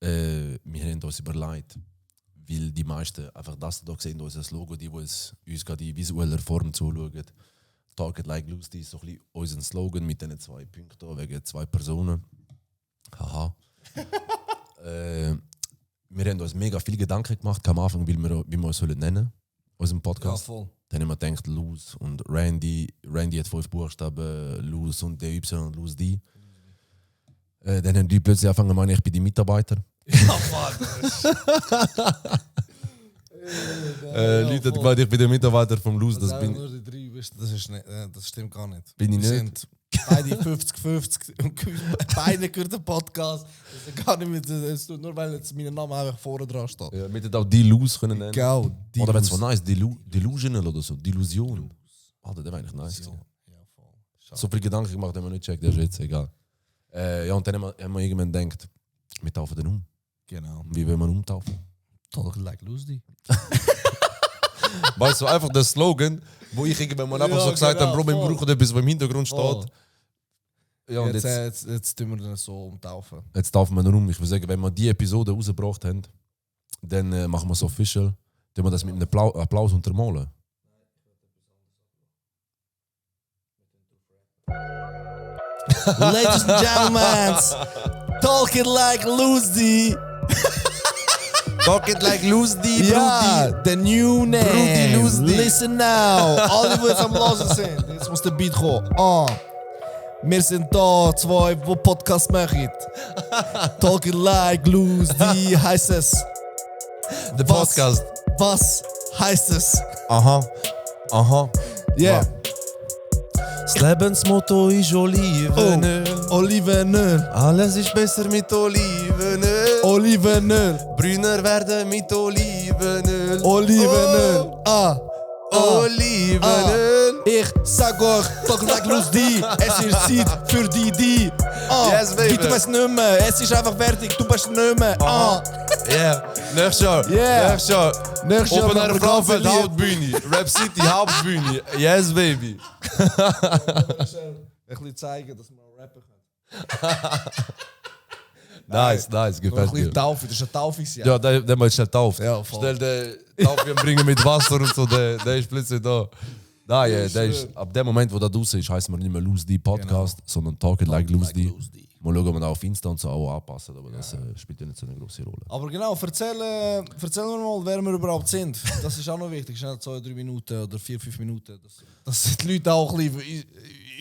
Wir haben uns überlegt, weil die meisten einfach das hier sehen, unser Logo, die uns gerade in visueller Form zuschauen. Target like Luzdi ist so ein bisschen unser Slogan mit diesen 2 Punkten wegen 2 Personen. Haha. Wir haben uns mega viel Gedanken gemacht am Anfang, wie wir uns nennen sollen, unseren Podcast.
voll.
Dann haben wir gedacht, Luz und Randy. Randy hat 5 Buchstaben, Luz und DY und Luz D. Dann haben die plötzlich angefangen, meine ich bin die Mitarbeiter.
Ja,
Leute haben gemeint, ich bin der Mitarbeiter vom Luz. Das bin,
nur die 3 bist. Das, ist nicht, das stimmt gar nicht.
Bin ich
Wir
nicht.
sind beide 50-50 und beide gehört den Podcast. Das ist gar nicht mit, nur weil jetzt mein Name einfach vorne dran steht.
wir hätten auch die Luz können nennen.
Genau.
Oder wenn es so nice, Delusional oder so. Delusion. Alter, der wäre eigentlich nice. gewesen.
Ja, voll. Schade.
So viele Gedanken gemacht, haben wir nicht gecheckt, das ist jetzt egal. Ja, und dann haben wir irgendwann gedacht, wir taufen den um.
Genau.
Wie will man umtaufen?
Talk like Lucy.
Weißt du, einfach der Slogan, wo ich irgendwann mal einfach so gesagt habe, Bro, wir brauchen etwas, was im Hintergrund steht. Ja, und
jetzt tun wir das so umtaufen.
Jetzt darf man rum. Ich würde sagen, wenn wir die Episode rausgebracht haben, dann machen wir es official. Dann wir das mit einem Applaus untermalen.
Ladies and gentlemen, talk it like Lucy.
Talk it like Lucy,
Ja, the new name.
Brudi Lucy.
Listen now. Alle, die jetzt am Hören sind. Jetzt muss der Beat kommen. Wir sind da, zwei, die Podcast machen. Talk it like Lucy heisst es.
Der Podcast.
Was heißt es?
Aha.
Yeah.
Das Lebensmotto ist Olivenöl.
Olivenöl.
Alles ist besser mit Olivenöl.
Olivenöl.
Brüner werden mit Olivenöl.
Olivenöl.
Olivenöl.
Ich sag euch, talk like Lucy. Es ist Zeit für die.
Yes, baby.
Bitte weiss nicht mehr. Es ist einfach fertig. Du bist nicht mehr.
Yeah, nächstes Jahr.
Yeah.
Nächstes Jahr.
Nächstes Jahr
Open
machen
Air
wir
Frankfurt
ganz
Hauptbühne. Rap City Hauptbühne. Yes, baby.
Ein bisschen zeigen, dass wir rappen können.
Nice,
Ein
gefällt
bisschen
mir.
Taufe, das ist eine Taufe.
Ja, der mal schnell tauft.
Ja, voll.
Schnell den Taufe bringen mit Wasser und so, der ist plötzlich da. Nein, der ist, ab dem Moment, wo das raus ist, heisst man nicht mehr Lose D Podcast, sondern Talk It Like Lose D. Mal schauen, ob wir da auf Insta und so auch anpassen, aber das spielt ja nicht so eine große Rolle.
Aber genau, erzähl mir mal, wer wir überhaupt sind. Das ist auch noch wichtig, schnell 2-3 Minuten oder 4-5 Minuten. Dass die Leute auch ein bisschen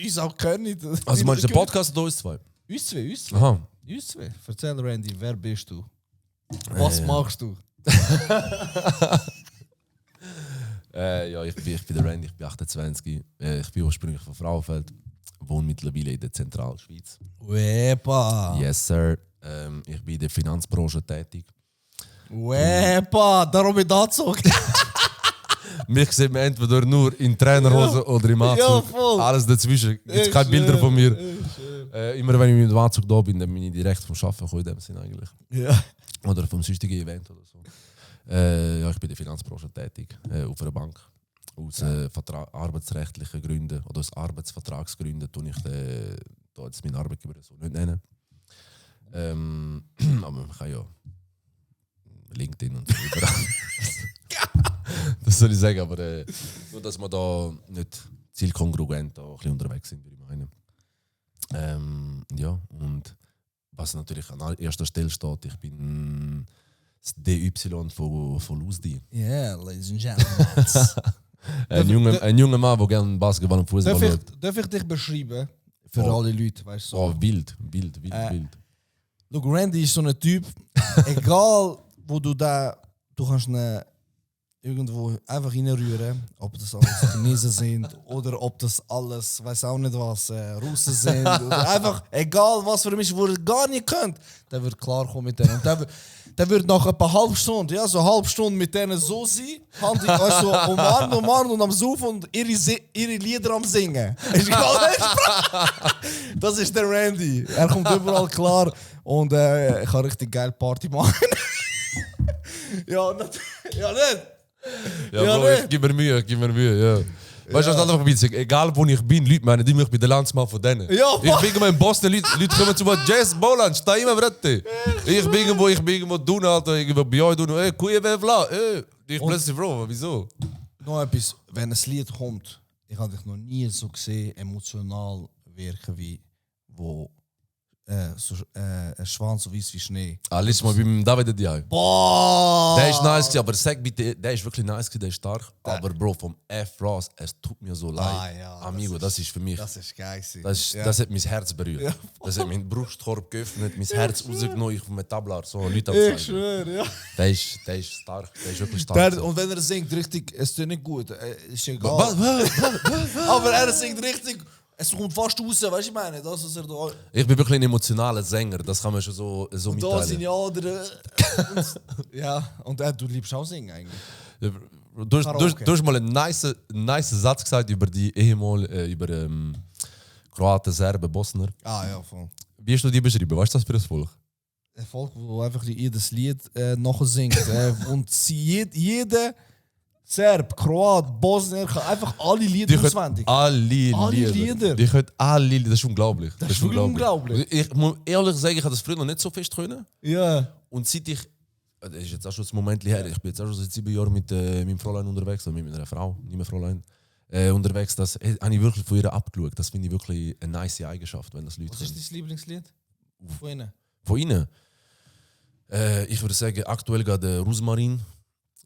uns auch können.
Also meinst du den Podcast oder uns zwei?
Uns zwei.
Aha.
Uns zwei. Erzähl Randy, wer bist du? Was machst du?
Ja, ich bin der Randy, ich bin 28. Ich bin ursprünglich von Frauenfeld, wohne mittlerweile in der Zentralschweiz.
Wepa!
Yes, sir. Ich bin in der Finanzbranche tätig.
Wepa! Darum bin ich angezogen.
Mich sieht man entweder nur in Trainerhose oder im Anzug.
Ja, voll.
Alles dazwischen. Gibt es keine Bilder von mir. Immer wenn ich mit dem Anzug da bin, dann bin ich direkt vom Arbeiten gekommen, in dem Sinn eigentlich.
Ja.
Oder vom sonstigen Event oder so. Ja, ich bin in der Finanzbranche tätig, auf einer Bank. Aus arbeitsrechtlichen Gründen oder aus Arbeitsvertragsgründen tue ich da jetzt meinen Arbeitgeber so nicht nennen. Aber man kann ja LinkedIn und so überall. Das soll ich sagen, aber nur, dass wir da nicht zielkongruent da ein bisschen unterwegs sind, würde ich meinen. Ja, und was natürlich an erster Stelle steht, ich bin das DY von Lucy.
Yeah, ladies and gentlemen.
Ein junger Mann, der gerne Basketball und Fußball schaut.
Darf ich dich beschreiben? Für alle Leute, weißt du? So.
Oh, wild.
Look, Randy ist so ein Typ, egal wo du kannst ihn irgendwo einfach reinrühren, ob das alles Chinesen sind oder ob das alles, weiß auch nicht was, Russen sind. Oder einfach, egal was für mich, wo er gar nicht könnt, der wird klarkommen mit denen. Und der wird nach etwa halb Stunde, ja, so eine halbe Stunde mit denen so sein, also umarmen und am Saufen und ihre Lieder am Singen. Ist egal, das ist der Randy. Er kommt überall klar und ich kann richtig geil Party machen. Ja, nicht.
Ja, Bro, ich gib mir Mühe, ja. Weißt du, was ich einfach witzig? Egal wo ich bin, Leute meinen, die mich bei der Landsmann von denen.
Ja,
ich bin irgendwo in Boston, Leute kommen zu mir, Jazz, Boland, steh immer Brette. Ich bin irgendwo tun, Alter, irgendwo bei euch tun, Kuh, bla. Ich plötzlich, Bro, wieso?
noch etwas, wenn ein Lied kommt, ich habe dich noch nie so gesehen, emotional wirken wie wo ein Schwanz so weiß wie Schnee.
Letztes Mal beim David Diay.
Boah!
Der ist nice, aber sag bitte, der ist wirklich nice, der ist stark. Aber Bro, vom F. Ross, es tut mir so leid.
Ja,
Amigo, das ist für mich.
Das ist geil.
Das hat mein Herz berührt.
Ja.
Das hat meinen Brustkorb geöffnet, mein Herz rausgenommen, ich vom Tablar so Leute
Ich
abzeigen.
schwöre, ja.
Der ist stark, der ist wirklich stark.
Und wenn er singt richtig, es tut nicht gut, ist egal. Aber er singt richtig, es kommt fast raus, weißt du, ich meine, das, was er da...
Ich bin wirklich ein emotionaler Sänger, das kann man schon so
Und da
mitteilen.
sind ja andere... Ja, und du liebst auch singen eigentlich.
Du hast mal einen nice Satz gesagt über die über Kroaten, Serben, Bosner.
Ja, voll.
Wie hast du die beschrieben? Was ist das für ein Volk?
ein Volk, wo einfach jedes Lied nachsingt. Und jeder Serb, Kroat, Bosnier kann einfach alle Lieder auswendig.
Alle Lieder. Die können alle Lieder. Das ist unglaublich.
Das ist wirklich unglaublich.
Ich muss ehrlich sagen, ich habe das früher noch nicht so fest können.
Ja.
Und seit ich, das ist jetzt auch schon ein Moment her, ich bin jetzt auch schon seit 7 Jahren mit meinem Fräulein unterwegs, oder mit meiner Frau, nicht mehr Fräulein, unterwegs. Das habe ich wirklich von ihr abgeschaut. Das finde ich wirklich eine nice Eigenschaft, wenn das Leute
Was ist dein Lieblingslied von ihnen?
Von ihnen? Ich würde sagen, aktuell gerade Rosmarin.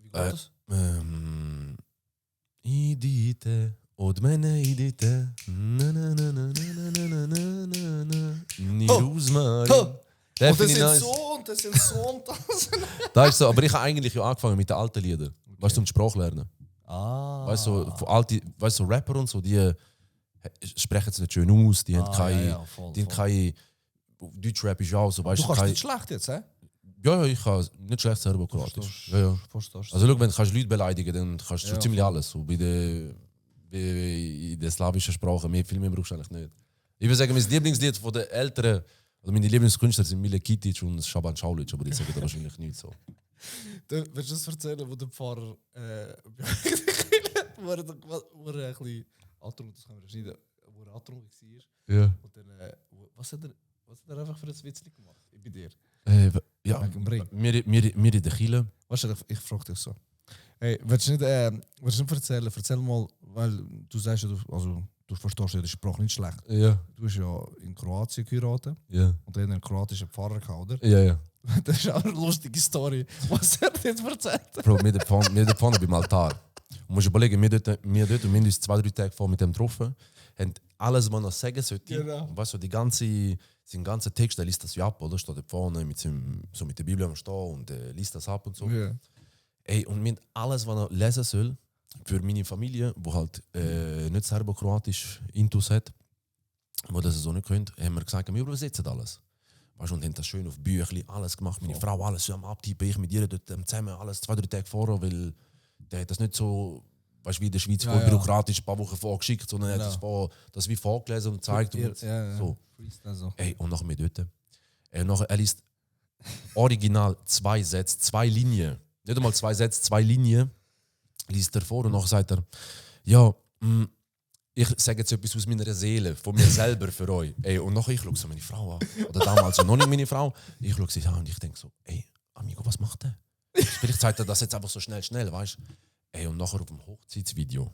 Wie geht das?
Idite, od mene idite. Na na na na na na na na na na. Ni Rosmarin.
Und das sind so und das.
Das ist so, aber ich habe eigentlich ja angefangen mit den alten Liedern. Weißt du, zum Sprache lernen. Weißt du, von weißt du, Rapper und so, die sprechen es nicht schön aus, die haben keine. Deutschrap ist ja auch so, weißt
du. Kannst nicht schlecht jetzt, hä?
Ja, ich kann nicht schlecht Serbokroatisch. Ja. Also schau, wenn du Leute beleidigen dann kannst du schon ziemlich alles. So, in der slawischen Sprache, viel mehr brauchst du eigentlich nicht. Ich würde sagen, mein Lieblingslied von den Älteren, oder meine Lieblingskünstler sind Mile Kitic und Shaban Šaulić, aber die sagen da wahrscheinlich nicht so.
Willst du das erzählen, wo der Pfarrer wo er ein bisschen angetrunken, das können wir schneiden, wo er angetrunken war.
Ja.
Und dann, was hat er einfach für ein Witzchen gemacht? Ich bin dir.
Ja, wir in der Kille.
Weißt du, ich frage dich so. Hey, willst du nicht erzählen? Erzähl mal, weil du sagst ja, du verstehst ja die Sprache nicht schlecht.
Ja.
Du hast ja in Kroatien geheiratet.
Ja.
Und dann einen kroatischen Pfarrer gehabt, oder?
Ja.
Das ist auch eine lustige Story. Was hat er jetzt erzählt?
Bro, wir davon beim Altar. Du musst überlegen, wir dort und wir haben uns 2-3 Tage vor mit dem getroffen. Haben alles, was er sagen sollte.
Genau.
Weißt du, seinen ganzen Text, der liest das ja ab, oder? Steht da vorne mit der Bibel am Stehen und liest das ab und so.
Ja.
Ey, und wir haben alles, was er lesen soll, für meine Familie, die halt nicht serbokroatisch Intus hat, wo das so nicht können, haben wir gesagt, wir übersetzen alles. Weißt du, und haben das schön auf Büchli, alles gemacht, meine Frau alles so am Abtippen, ich mit ihr dort zusammen, alles 2-3 Tage vorher, weil der hat das nicht so, weißt du, wie in der Schweiz voll bürokratisch ein paar Wochen vorgeschickt, sondern er hat das wie vorgelesen und gezeigt. So. Ey, und nachher mit dort. Und nachher, er liest original 2 Sätze, 2 Linien. Nicht einmal 2 Sätze, 2 Linien. Liest er vor und nachher sagt er, ja, ich sage jetzt etwas aus meiner Seele, von mir selber für euch. Ey, und nachher ich schaue so meine Frau an. Oder damals noch nicht meine Frau. Ich schaue sie an und ich denke so, ey, Amigo, was macht der? Vielleicht sagt er das jetzt einfach so schnell, weißt du? Ey, und nachher auf dem Hochzeitsvideo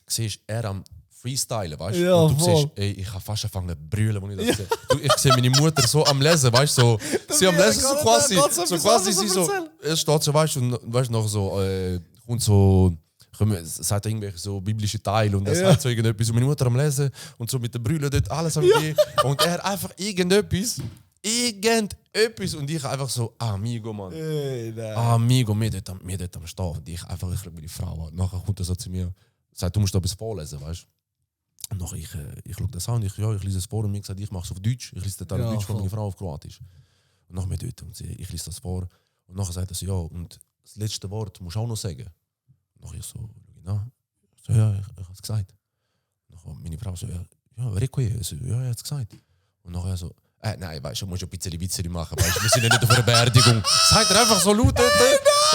siehst er am Freestylen, weißt du?
Ja,
und du
voll.
siehst, ey, ich habe fast angefangen zu brüllen, als ich das sehe. Ich sehe meine Mutter so am Lesen, weißt du? So, sie am Lesen, so quasi, sie so, es steht so, weißt du, und weißt, noch so, kommt so, sagt irgendwelche so biblische Teile und er sagt so irgendetwas. Und meine Mutter am Lesen und so mit den Brüllen dort alles am Gehen. Und er einfach irgendetwas und ich einfach so, Amigo, Mann. Amigo, mir dort am Stehen. Und ich schaue meine Frau an. Nachher kommt er so zu mir, sagt, du musst da etwas vorlesen, weißt du? Und nachher ich schaue das an und ich lese es vor und mir gesagt, ich mache es auf Deutsch. Ich lese das auf Deutsch von meiner Frau auf Kroatisch. Und nachher mir dort und ich lese das vor. Und nachher sagt er so, ja, und das letzte Wort musst du auch noch sagen. Und nachher ich so, so, ja, ich habe es gesagt. Und nachher meine Frau so, ja, Rico, so, ja, er hat es gesagt. Und nachher so, nein, weißt du, musst ein bisschen Witze machen, weißt du, wir sind ja nicht auf einer Beerdigung. Sagt er einfach so laut dort.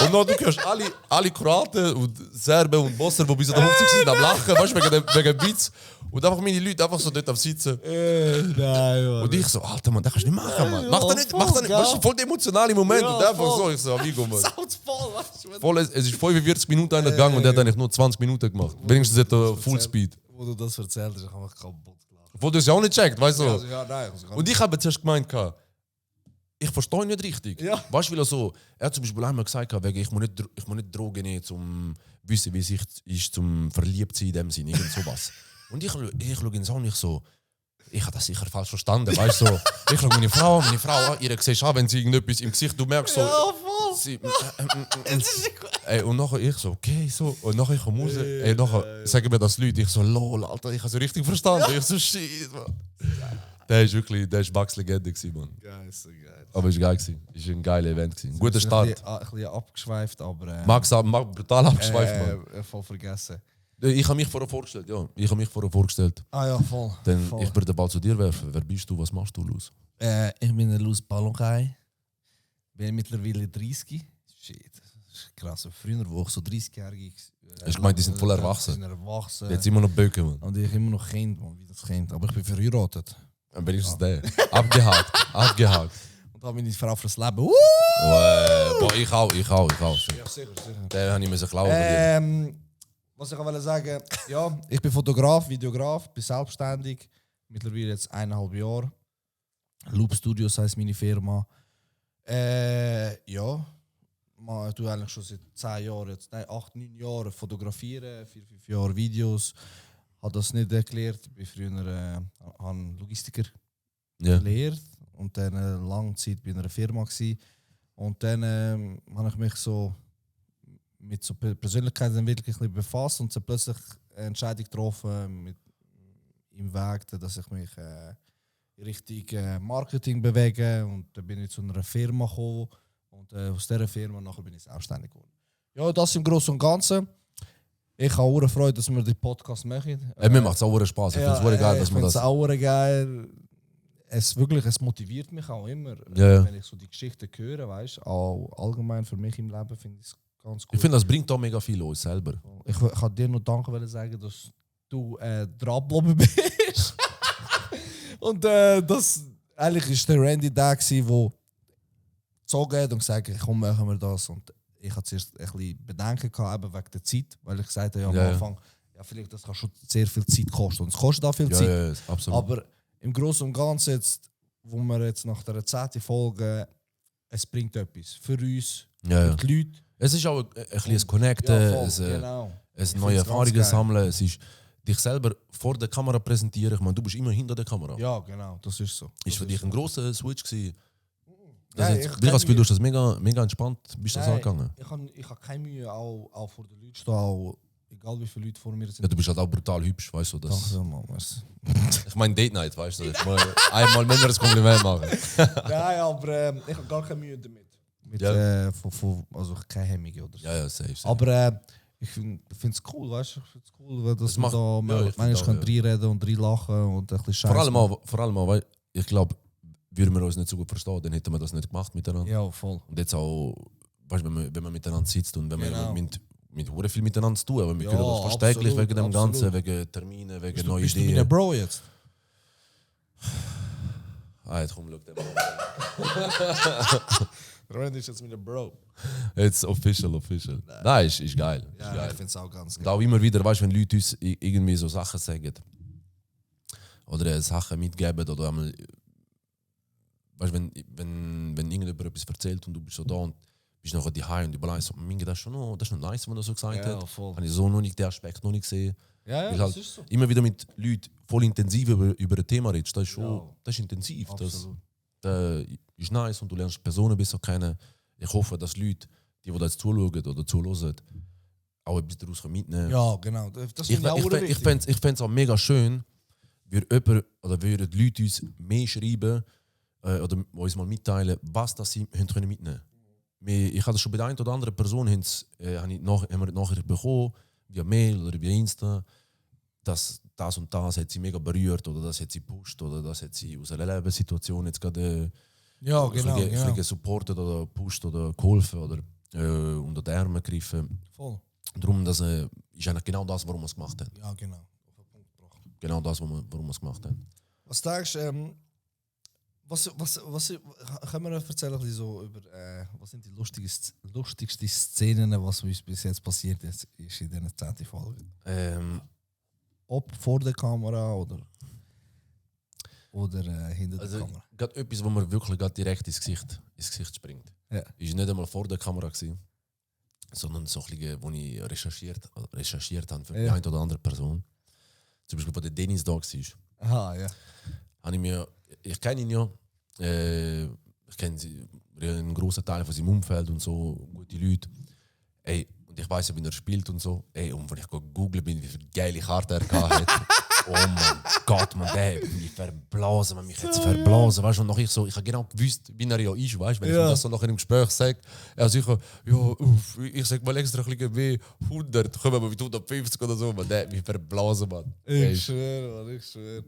Und dann du hörst alle Kroaten und Serben und Bosser, die bis an der Hochzeit sind, am Lachen, weißt du, wegen Witz. Und einfach meine Leute einfach so dort am Sitzen.
Nein, Mann.
Und ich so, Alter, Mann, das kannst du nicht machen, Mann. Mach das nicht. Weißt du, voll der emotionale Moment.
Ja,
und einfach
voll.
so, ich so, Amigo, Mann.
Sounds voll, weißt du?
Voll, es ist 45 Minuten einer gegangen und er hat eigentlich nur 20 Minuten gemacht. Wenigstens hat er Fullspeed.
Wo du das erzählt hast, ich habe mich kaputt gelacht.
Wo du es ja auch nicht checkt, weißt du?
Also, ja, nein,
Und ich habe zuerst gemeint, ich verstehe nicht richtig.
Ja.
Weißt du, er hat zum Beispiel einmal gesagt, ich muss nicht Drogen nehmen, um zu wissen, wie es ist, zum verliebt sein in dem Sinne, irgend sowas. Und ich schaue ihn so und ich habe das sicher falsch verstanden, weißt du? So, ich schaue meine Frau an, ihr siehst an, wenn sie irgendetwas im Gesicht, du merkst so.
Ja, voll.
Sie, und nachher ich so, okay, so. Und nachher ich komme raus, nachher sagen mir das Leute, ich so, lol, Alter, ich habe so richtig verstanden. Ich so, shit, man. Der war Bugs-Legende, Mann.
Geil, so geil.
Aber es war geil. Es war ein geiles Event. Ein guter Start.
Ein bisschen abgeschweift, aber...
Max brutal abgeschweift, Mann.
Voll vergessen.
Ich habe mich vorher vorgestellt, ja.
Ah ja, voll.
Dann
voll.
ich würde den Ball zu dir werfen. Wer bist du, was machst du, Luz?
Ich bin der Luz Balonkai. bin mittlerweile 30. Shit, das ist krass. Früher, wo ich so 30-Jährige...
Ich meine, die sind voll erwachsen.
Die sind erwachsen.
Jetzt immer noch Böcke, man.
Und ich immer noch Kind, man, wie das Kind. Aber ich bin verheiratet.
Dann bin ich es der. Abgehakt.
Und da bin ich Frau fürs Leben.
Boah, ich auch.
Ja, sicher, sicher.
Der habe ich mir glauben.
Was ich auch wollte sagen, ja, ich bin Fotograf, Videograf, bin selbstständig. Mittlerweile jetzt 1,5 Jahre. Loop Studios heisst meine Firma. Ja, ich tue eigentlich schon seit 10 Jahren, jetzt, 8, 9 Jahren fotografieren, 4, 5 Jahre Videos. Habe das nicht erklärt. Ich bin früher Logistiker gelehrt und dann lange Zeit bei einer Firma gewesen. Und dann habe ich mich so mit so Persönlichkeitsentwicklung befasst und so plötzlich eine Entscheidung getroffen im Weg, dass ich mich in Richtung Marketing bewege. Und dann bin ich zu einer Firma gekommen und aus dieser Firma nachher bin ich selbstständig geworden. Ja, das im Großen und Ganzen. Ich habe auch Freude, dass wir den Podcast machen.
Mir macht es auch Spaß. Ich finde es auch geil, dass man das...
Ich finde es auch geil. Es motiviert mich auch immer,
Ja.
wenn ich so die Geschichten höre, weißt du. Auch allgemein für mich im Leben finde ich es ganz gut.
Ich finde, das bringt auch mega viel uns selber.
Ich kann dir noch danken sagen, dass du dranbleiben bist. Und das eigentlich ist der Randy da gsi, wo gezogen hat und gesagt hat, komm, machen wir das. Und ich hatte zuerst ein bisschen Bedenken gehabt, eben wegen der Zeit, weil ich gesagt habe, am Anfang, ja, vielleicht das kann schon sehr viel Zeit kosten. Und es kostet auch viel Zeit.
Ja, absolut.
Aber im Großen und Ganzen, jetzt, wo wir jetzt nach der 10. Folge, es bringt etwas für uns, für die Leute.
Es ist auch ein bisschen ein Connecten,
Genau.
es neue Erfahrungen sammeln, es ist dich selber vor der Kamera präsentieren. Ich meine, du bist immer hinter der Kamera.
Ja, genau, das ist so.
Ist für dich ein grosser Switch gewesen.
Nein,
Ich habe das Gefühl, du hast das mega entspannt bist das
Nein,
angegangen.
Ich habe keine Mühe, auch vor den Leuten stehen, auch, egal wie viele Leute vor mir sind.
Ja, du bist halt auch brutal hübsch, weißt du.
Danke
Das,
vielmals, merci.
ich meine Date Night, weißt du. Einmal müssen wir ein Kompliment machen.
Nein, aber ich habe gar keine Mühe damit. Also keine Hemmung oder so.
Ja, safe.
Aber ich finde es cool, weißt du? Ich finde es cool, weil dass
Es
wir
macht-
da
ja, ich
manchmal
find auch,
reinreden und reinlachen und ein bisschen Scheiße.
Vor allem auch, weil ich glaube, würden wir uns nicht so gut verstehen, dann hätten wir das nicht gemacht miteinander.
Ja, voll.
Und jetzt auch, weißt du, wenn man miteinander sitzt und wenn
Genau.
wir mit hure viel miteinander zu tun, aber wir
Ja,
können uns fast täglich
absolut,
wegen dem
absolut.
Ganzen, wegen Terminen, wegen neuen
Bist du mein
Ideen.
Bro jetzt?
Jetzt komm, schau den mal.
Randy ist jetzt mein Bro.
Jetzt official. Nein, ist geil. Ist
Ja,
geil.
ich finde es auch ganz
Und
geil.
auch immer wieder, weißt du, wenn Leute uns irgendwie so Sachen sagen oder Sachen mitgeben oder einmal, weißt du, wenn irgendjemand etwas erzählt und du bist so da und bist nachher die und überlegst, so, das ist schon noch nice, wenn er so gesagt
Ja,
hat.
voll.
Habe ich so noch nicht den Aspekt noch nicht gesehen.
Ja,
Weil
das
halt
ist so.
immer wieder mit Leuten voll intensiv über ein Thema redest, das ist schon
Ja.
das ist intensiv.
Absolut.
Das ist nice und du lernst Personen besser kennen. Ich hoffe, dass Leute, die da jetzt zuschauen oder zuhören, auch etwas daraus mitnehmen können.
Ja, genau. Das
Ich,
finde ich auch
ich fände es auch mega schön, würden die Leute uns mehr schreiben oder uns mal mitteilen, was das sie können mitnehmen können. Ich habe das schon bei der einen oder anderen Person haben wir nachher bekommen, via Mail oder via Insta, dass das und das hat sie mega berührt oder das hat sie gepusht oder das hat sie aus einer Lebenssituation jetzt gerade
Ja, genau.
ein bisschen supportet oder gepusht oder geholfen oder unter die Arme gegriffen.
Voll.
Darum das, ist eigentlich genau das, warum wir es gemacht haben.
Ja, genau. Auf den Punkt gebracht.
Genau das, warum wir es gemacht haben.
Was denkst du, können wir erzählen ein bisschen so über, was sind die lustigsten Szenen, was uns bis jetzt passiert ist in dieser 10. Folge? Ob vor der Kamera oder hinter der
Also,
Kamera?
gerade etwas, wo mir wirklich gerade direkt ins Gesicht springt.
Ja.
Ist nicht einmal vor der Kamera gewesen, sondern so ein bisschen, wo ich recherchiert habe für die eine oder andere Person. Zum Beispiel, wo der Dennis da war.
Aha, ja.
Ich kenne ihn ja. Ich kenne einen grossen Teil von seinem Umfeld und so, gute Leute. Ey, und ich weiss ja, wie er spielt und so. Ey, und wenn ich googeln bin, wie viele geile Karten er hat. Oh mein Gott, man, der hat mich verblasen, man mich jetzt verblasen. Weißt du, und noch ich habe genau gewusst, wie er ja ist, weißt du, wenn ich ihm das so nachher im Gespräch sage. Er sicher, ich sag mal extra ein bisschen wie 100, kommen wir mit 150 oder so, man, der hat mich verblasen, man.
Ich schwöre, Mann, ich schwöre.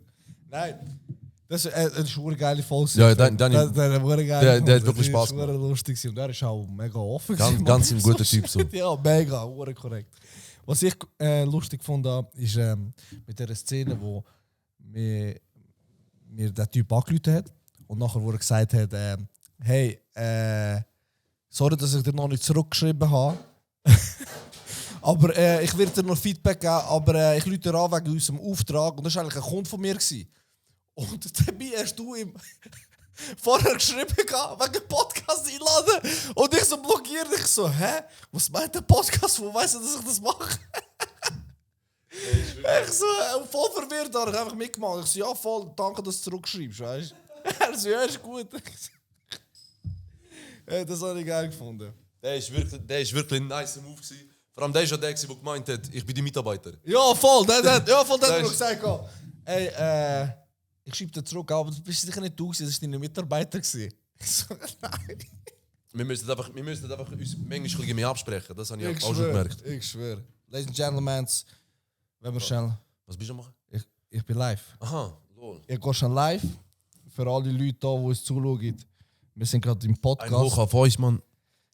Nein, Das ist eine geile Folge.
Ja,
der hat wirklich Spaß gemacht. Das war lustig und er ist auch mega offen.
Ganz ein guter Typ so.
Ja, mega, korrekt. Was ich lustig fand, ist mit der Szene, wo mir der Typ angerufen hat und nachher wo er gesagt hat, hey, sorry, dass ich dir noch nicht zurückgeschrieben habe. Aber ich werde dir noch Feedback geben, aber ich rufe dir an wegen unserem Auftrag. Und das war eigentlich ein Kunde von mir. Und dabei hast du ihm vorher geschrieben, wegen Podcast einladen. Und ich so blockiert, ich so, hä? Was meint der Podcast? Wo weiss er, dass ich das mache? Ich so, voll verwirrt, da habe ich einfach mitgemacht. Ich so, ja voll, danke, dass du zurückschreibst, weißt du? Er so, ja, ist gut. Das habe ich geil gefunden.
Der ist wirklich ein nice Move gewesen. Vor allem der ist ja der, der gemeint hat, ich bin die Mitarbeiter.
Ja, voll, der hat mir noch gesagt, ey, ich schreibe dir zurück, aber du bist sicher nicht du, das war deine Mitarbeiter. Ich so, nein.
Wir müssen einfach uns manchmal ein bisschen mehr absprechen, das habe ich auch schon gemerkt.
Ich schwöre. Ladies and Gentlemen, wenn wir schnell...
Was bist du am machen?
Ich bin live.
Aha, lol.
Ich gehe schon live. Für alle Leute da, die uns zuschauen. Wir sind gerade im Podcast.
Ein Hoch auf euch, Mann.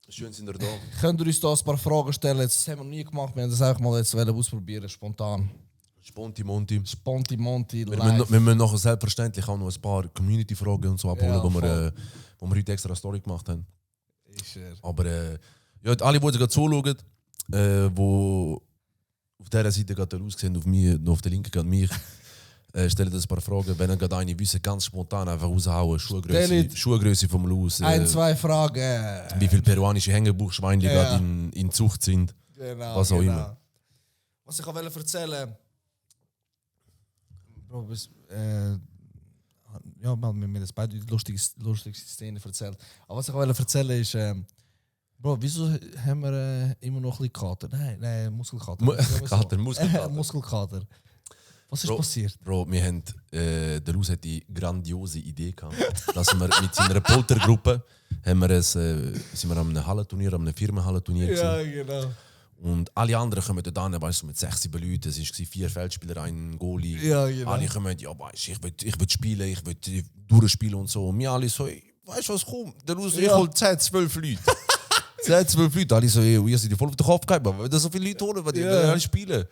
Schön sind ihr da.
Könnt ihr uns da ein paar Fragen stellen? Das haben wir noch nie gemacht. Wir haben das einfach mal jetzt ausprobieren, spontan.
Sponti Monti.
Sponti Monti,
live. Wir müssen nachher selbstverständlich auch noch ein paar Community-Fragen und so abholen, ja, wo wir heute extra eine Story gemacht haben. Aber ja, alle, die gerade zuschauen, wo auf dieser Seite gerade aussehen, auf mir, auf der linken gerade mich, stellen ein paar Fragen. Wenn ihr gerade eine wissen, ganz spontan einfach raushauen. Schuhgröße vom Luz.
2 Fragen.
Wie viele peruanische Hängebuchschweine gerade in Zucht sind.
Genau,
was auch immer.
Was ich wollte erzählen, Bro, ja, wir haben das beide lustige Szenen erzählt. Aber was ich wollte erzählen ist, Bro, wieso haben wir immer noch ein bisschen Kater? Nein, Muskelkater. Muskelkater. Was ist passiert?
Bro, der Luz hat die grandiose Idee gehabt, dass wir mit seiner Poltergruppe sind wir an einem Hallenturnier, an einem Firmenhallenturnier.
Ja, genau.
Und alle anderen kommen da hin, weißt du, mit 6, 7 Leuten. Es waren 4 Feldspieler, ein Goalie.
Ja, genau.
Alle kommen, ja, weißt du, ich will spielen, ich will durchspielen und so. Und wir alle so, weißt du was, komm, der Luz, ich hol 10, 12 Leute. 10, 12 Leute. Alle so, ihr seid voll auf den Kopf gehabt, weil wir so viele Leute holen, weil die alle spielen.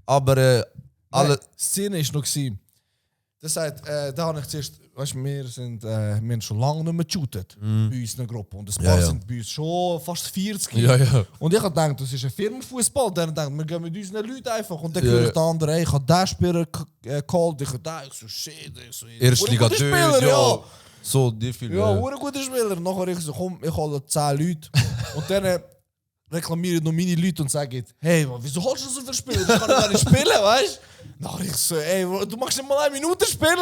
Aber alle...
Die Szene war noch. Das heißt, da habe ich zuerst, weißt du, wir haben schon lange nicht mehr geshootet bei uns in der Gruppe. Und ein paar sind bei uns schon fast 40.
Ja.
Und ich habe gedacht, das ist ein Firmenfußball. Dann denkt wir gehen mit unseren Leuten einfach. Und dann höre ich den anderen, hey, ich habe den Spieler geholt. Ich so, shit.
Erstliga Spieler, ja. So, die viel.
Ja, ein guter Spieler. Nachher ich so, komm, ich hole 10 Leute. Und dann reklamieren noch meine Leute und sagen, hey, wieso holst du so viele Spieler? Ich kann gar nicht spielen, weißt du? Nachher ich so, ey, du machst nicht mal 1 Minute spielen.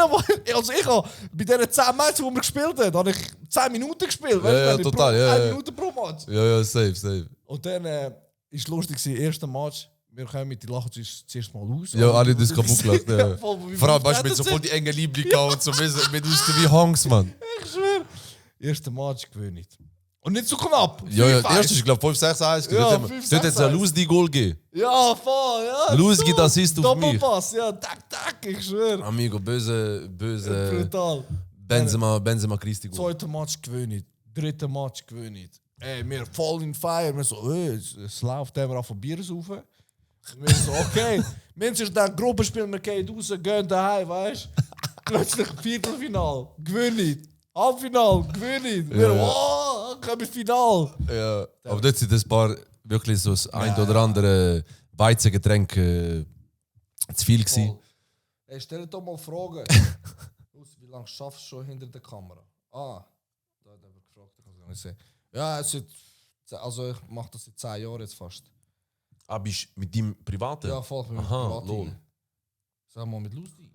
Also ich habe bei diesen 10 Matches, die wir gespielt haben, habe ich 10 Minuten gespielt.
Ja, total.
1 Minute pro Match.
Ja, safe.
Und dann war es lustig, das erste Match. Wir kommen mit die lachen zuerst mal aus.
Ja, alle das kaputt gelassen. Ja. Vor allem, weißt du, mit so voll die engen Liebling und so mit uns wie Hongs, Mann.
Ich schwöre. Erste Match gewinnt. Und nicht so knapp.
Ja, der erste ist, glaube ich, 5-6-1.
Ja,
dort hat es Luz die Goal gegeben.
Ja, voll, ja.
Luz gibt Assist auf mich.
Doppelpass, ja, tak, ich schwöre.
Amigo, böse.
Brutal.
Benzema Christi Goal.
2. Match gewinnt. 3. Match gewinnt. Ey, wir voll in Fire. Wir so, es läuft, haben wir auf Bier saufen. Wir so, okay. Mensen ist dann Gruppenspiel, wir gehen raus, gehen daheim, weißt du? Plötzlich Viertelfinal, gewinnt. Halbfinal, gewinnt. Wir, wow, kommen ins Final.
Ja, aber dort sind ein paar wirklich so das ein oder andere Weizengetränk zu viel gewesen.
Hey, stell dir doch mal Fragen. Wie lange schaffst du schon hinter der Kamera? Da hat er gefragt, ich kann es gar nicht sehen. Ja, also ich mache das seit 10 Jahren jetzt fast.
Bist du mit deinem Privaten?
Ja, voll mit meinem Privaten. Sag mal mit Luz rein.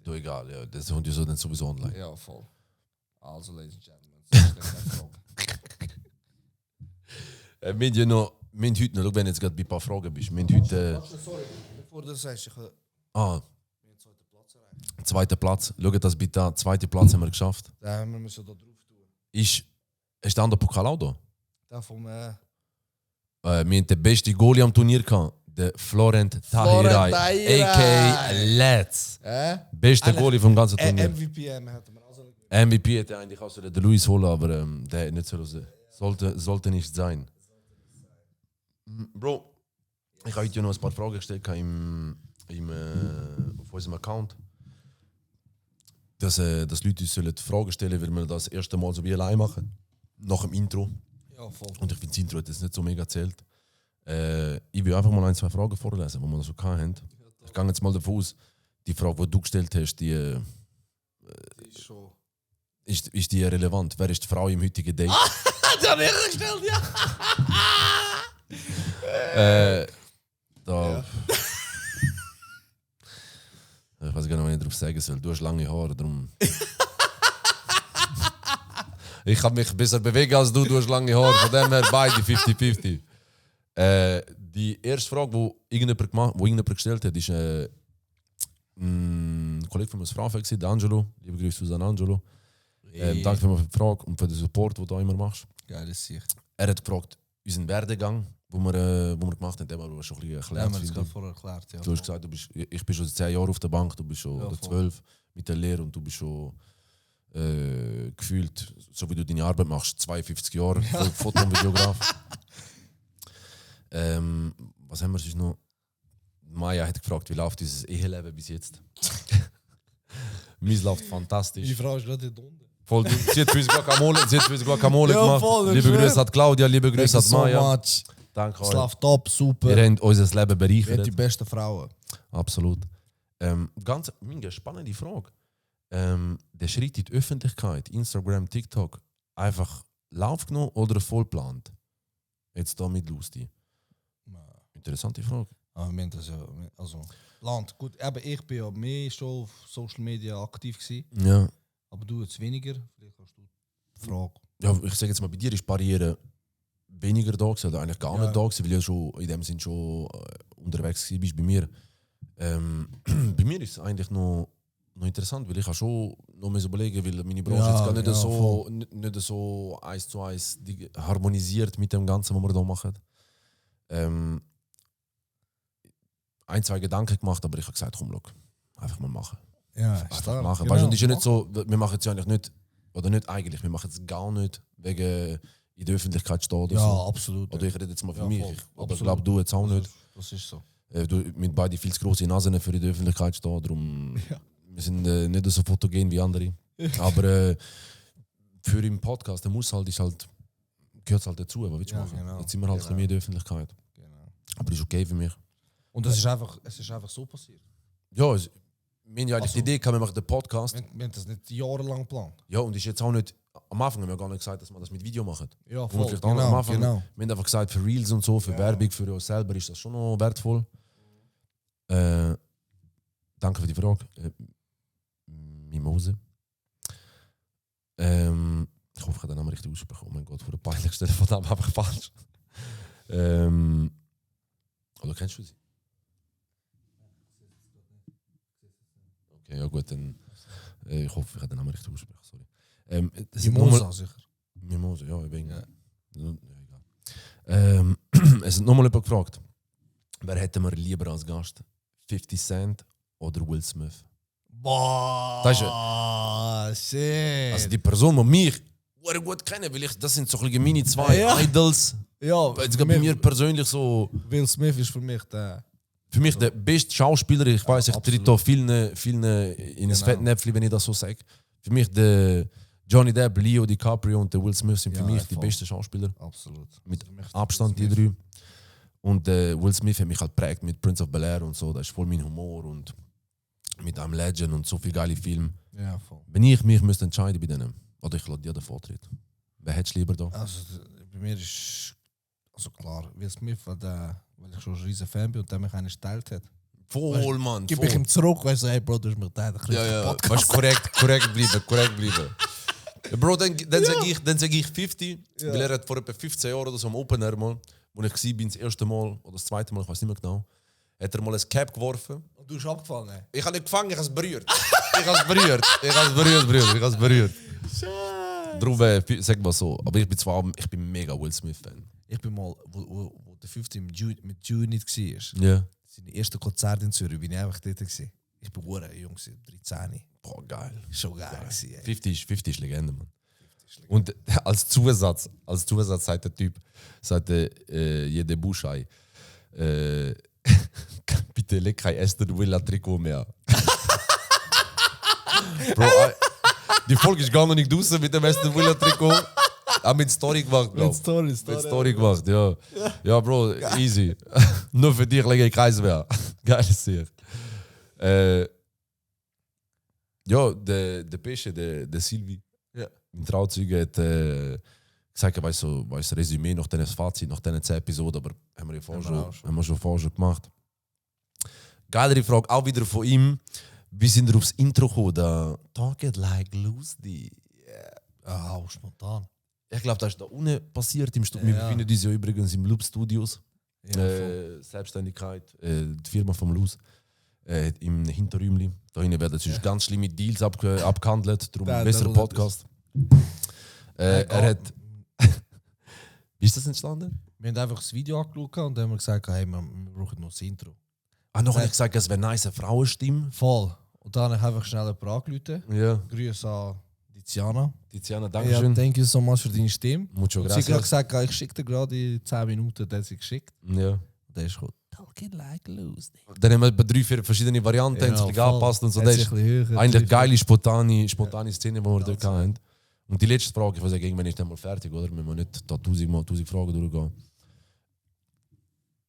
Du, egal, ja, das sind ja dann sowieso online.
Ja, voll. Also, Ladies and Gentlemen, das ist keine Frage.
Wir haben heute noch, wenn du jetzt gerade bei ein paar Fragen bist, wir haben heute...
Sorry, bevor du das sagst, wir
haben den 2. Platz erreicht. 2. Platz, schau das bitte an, 2. Platz haben wir geschafft.
Ja, wir müssen da drauf tun.
Hast du den anderen Pokal auch da?
Der vom...
Wir hatten den besten Goalie am Turnier gehabt. der Florent Tahirai, a.k.a. Let's. Beste Goalie vom ganzen Turnier.
MVP hätten wir also.
MVP hätte eigentlich auch den Luis holen, aber der hat nicht sollte nicht sein. Bro, ich habe heute noch ein paar Fragen gestellt auf unserem Account. Dass Leute uns Fragen stellen, weil wir das erste Mal so wie allein machen. Nach dem Intro.
Ja, voll.
Und ich finde, das Intro hat das nicht so mega zählt. Ich will einfach mal 1, 2 Fragen vorlesen, die wir so hatten. Ich gehe jetzt mal davon aus, die Frage, die du gestellt hast, die ist die relevant. Wer ist die Frau im heutigen Date?
Die habe ich gestellt, ja!
Da. Ich weiß gar nicht, was ich darauf sagen soll. Du hast lange Haare, darum. Ich kann mich besser bewegen als du hast lange Haare. Von dem her beide 50-50. Die erste Frage, die irgendjemand gestellt hat, ist ein Kollege von meiner Frau, der Angelo. Liebe Grüße an Angelo. Danke für die Frage und für den Support, den du immer machst.
Geiles Sicht.
Er hat gefragt, unseren Werdegang, wo wir gemacht haben, den haben wir schon ein bisschen erklärt.
Ja, wir haben es gerade vorher erklärt. Ja.
Du hast gesagt, ich bin schon seit 10 Jahren auf der Bank, du bist schon oder 12 mit der Lehre und du bist schon gefühlt, so wie du deine Arbeit machst, 52 Jahre Foto- und Videograf. Was haben wir sonst noch? Maya hat gefragt, wie läuft dieses Eheleben bis jetzt? Meins läuft fantastisch.
Die Frau ist gerade hier unten.
Voll, sie hat für uns Guacamole
Ja,
gemacht.
voll,
Liebe Grüße an Claudia, liebe Grüße an Maya.
Much.
Danke
Es
euch.
läuft top, super.
Ihr habt unser Leben
Wir haben
bereichert.
die besten Frauen.
Absolut. Ganz eine spannende Frage. Der Schritt in die Öffentlichkeit, Instagram, TikTok, einfach Lauf genommen oder voll geplant? Jetzt da mit Lusty. Interessante Frage.
Ah, wir haben das ja, also Land. Gut, aber ich bin ja mehr schon auf Social Media aktiv gewesen,
Ja.
aber du jetzt weniger. Vielleicht hast du die Frage.
Ja, ich sage jetzt mal, bei dir ist die Barriere weniger da gewesen, oder eigentlich gar nicht da gewesen, weil du schon in dem Sinn schon unterwegs warst bei mir. Bei mir ist es eigentlich noch interessant, weil ich habe schon noch mehr überlegen, weil meine Branche jetzt gar nicht so 1:1 harmonisiert mit dem Ganzen, was wir hier machen. 1, 2 Gedanken gemacht, aber ich habe gesagt, komm, schau, einfach mal machen.
Ja,
Einfach machen. Weißt du, und ist ja nicht so, wir machen es ja eigentlich nicht, oder nicht eigentlich, wir machen es gar nicht wegen in der Öffentlichkeit stehen oder
Ja,
so.
absolut.
Oder ich rede jetzt mal für
Ja,
mich,
voll.
aber ich
Absolut.
glaube, du jetzt auch nicht.
Das ist so.
Du mit beide viel zu grosse Nasen für in der Öffentlichkeit stehen, darum wir sind nicht so fotogen wie andere. Aber für im Podcast, der muss halt, gehört halt dazu, was willst du machen?
Genau.
Jetzt sind wir halt ein bisschen mehr in der Öffentlichkeit.
Genau.
Aber ist okay für mich.
Und es ist einfach so passiert.
Ja, wir haben ja eigentlich
Also-
die Idee, wir machen den Podcast.
Wir haben das nicht jahrelang geplant.
Ja, und ist jetzt auch nicht. Am Anfang haben wir gar nicht gesagt, dass wir das mit Video machen.
Ja,
Wo wir
voll.
vielleicht auch am
Genau,
Anfang,
genau.
Wir haben einfach gesagt, für Reels und so, für Werbung, für uns selber ist das schon noch wertvoll. Danke für die Frage. Mimose. Ich hoffe, ich habe den Namen richtig aussprechen. Oh mein Gott, vor der peinlichsten von dem einfach falsch. Oder kennst du sie? Okay, ja gut, dann. Ich hoffe, ich habe den Namen richtig aussprechen. Sorry.
Mimosa sicher.
Mimose, ja, ich bin.
Ja.
Ja, egal. Es hat nochmal jemand gefragt, wer hätten wir lieber als Gast? 50 Cent oder Will Smith?
Boah,
Das ist
shit.
Also die Person, die mich gut kennen, weil das sind so ein bisschen meine 2 Idols.
ja,
Jetzt bei mir persönlich so.
Will Smith ist für mich der.
Für mich der beste Schauspieler. Ich weiß, ich
absolut.
tritt da vielen in das
Genau.
Fettnäpfchen, wenn ich das so sage. Für mich der Johnny Depp, Leo DiCaprio und der Will Smith sind für
Ja,
mich die
voll.
besten Schauspieler.
Absolut.
Mit
Für mich
Abstand die
Will
3. Und Will Smith hat mich halt prägt mit Prince of Bel-Air und so. Das ist voll mein Humor und mit einem Legend und so viele geile Filme.
Ja, voll.
Wenn ich mich müsste entscheiden bei denen, oder ich lasse dir den Vortritt. Wer hättest du lieber da?
Also bei mir ist also klar, Will Smith, weil ich schon ein riesen Fan bin und der mich einen geteilt hat.
Voll, Mann.
Gib
voll.
ich ihm zurück, weißt du, hey Bro, du hast mich geteilt.
Ja, ja. Weißt, korrekt bleiben. Bro, dann sag ich 50, weil er hat vor etwa 15 Jahren oder so am Open Air mal, wo ich war, das erste Mal oder das zweite Mal, ich weiß nicht mehr genau, hat er mal ein Cap geworfen.
Und du hast abgefangen?
Ich habe nicht gefangen, ich habe es berührt. Ich habe es berührt. Darum sag mal so. Aber ich bin mega Will Smith-Fan.
Ich bin mal, wo der 15 mit Junit war,
Ja.
seine erste Konzert in Zürich, bin ich einfach dort gewesen. Ich bin jung, 13.
Boah, geil.
Schon geil gewesen, ey.
50 ist Legende, Mann. Und als Zusatz sagt der Typ, jede Buschei, bitte leg kein Aston Villa Trikot mehr. Bro, die Folge ist gar noch nicht draußen mit dem Aston Villa Trikot. Haben mit Story gemacht, glaub. Mit Story gemacht, ja. Ja, Bro, easy. Nur für dich lege ich keins mehr. Geiles Sieg. Ja, der Pesche, der Silvi,
Ja.
mein Trauzeuge, hat gesagt, er weiss so ein Resümee nach diesem Fazit, nach diesen 10 Episoden, aber haben wir schon vorher gemacht. Geilere Frage, auch wieder von ihm. Wie sind wir aufs Intro gekommen? Da Talk it like Lucy.
Ah, spontan.
Ich glaube, das ist da unten passiert im Studio. Wir befinden uns ja übrigens im Loop Studios.
Ja,
Selbstständigkeit, die Firma vom Luz. Im Hinterräumli. Da hinten werden sonst ganz schlimme Deals abgehandelt, darum ein besserer Podcast. Er hat. Wie ist das entstanden?
Wir haben einfach das Video angeschaut und dann haben wir gesagt, hey, wir brauchen noch das Intro.
Noch habe ich gesagt, es wäre nice, eine Frauenstimme.
Voll. Und dann habe ich einfach schnell jemanden angerufen.
Ja.
Grüße an Tiziana.
Tiziana,
Ja,
danke schön.
thank you so much für deine Stimme.
Mucho
Sie hat gerade
gracias.
gesagt, ich schicke dir gerade in 10 Minuten, dann hat sie geschickt.
Ja.
Und dann ist gut. Talking like loose.
Dann haben wir bei 3-4 verschiedene Varianten, haben sich angepasst und so. Das ist eigentlich geile, spontane Szene, die wir dort hatten. Und die letzte Frage, ich weiß nicht, irgendwann ist dann mal fertig, oder? Wenn wir nicht da 1000 Fragen durchgehen.